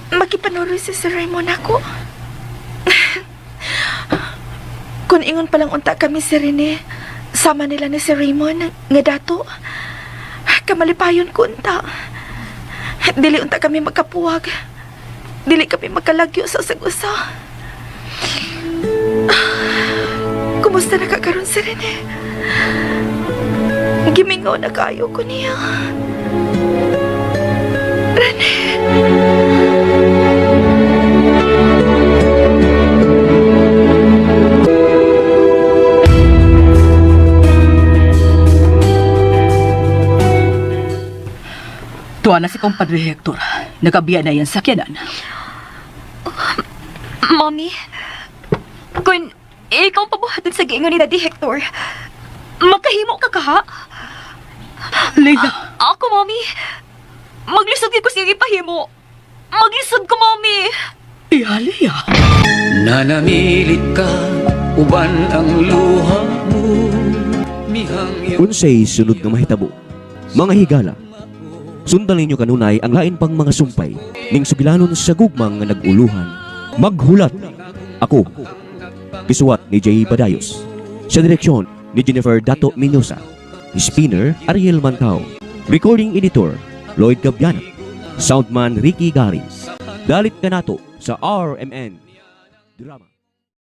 Makipanuloy si Sir Raymond ako. Kung ingon palang unta kami si Rene, sama nila ni Sir Raymond nga dato. Kamalipayon ko unta. Dili unta kami magkapuwag. Dili kami magkalagyo sa usag-usa. Kumusta na kakaroon si Rene? Gimingaw na kayo ko niya. Rene. Tuwa na si Compadre Hector. Nakabiya na yan sa sakyanan. Mommy, kung ikaw pabuhatin sa giingon ni Daddy Hector, makahimo ka ka? Leila, Ako, Mommy, maglisod ko siya ipahimo. Maglisod ko, Mommy. ihaliya. Nanamilit ka, uban ang luha mo. Mihang Unsay sunod nga mahitabo. Mga higala. Sundan ninyo kanunay ang lain pang mga sumpay ning sugilanon sa gugmang nga naguluhan. Maghulat. Ako. Gisuwat ni J. Badayos. Sa direksyon ni Jennifer Dato Mendoza. Spinner Ariel Mantao. Recording editor Lloyd Gabiana. Soundman Ricky Garis. Dalit ka nato sa RMN Drama.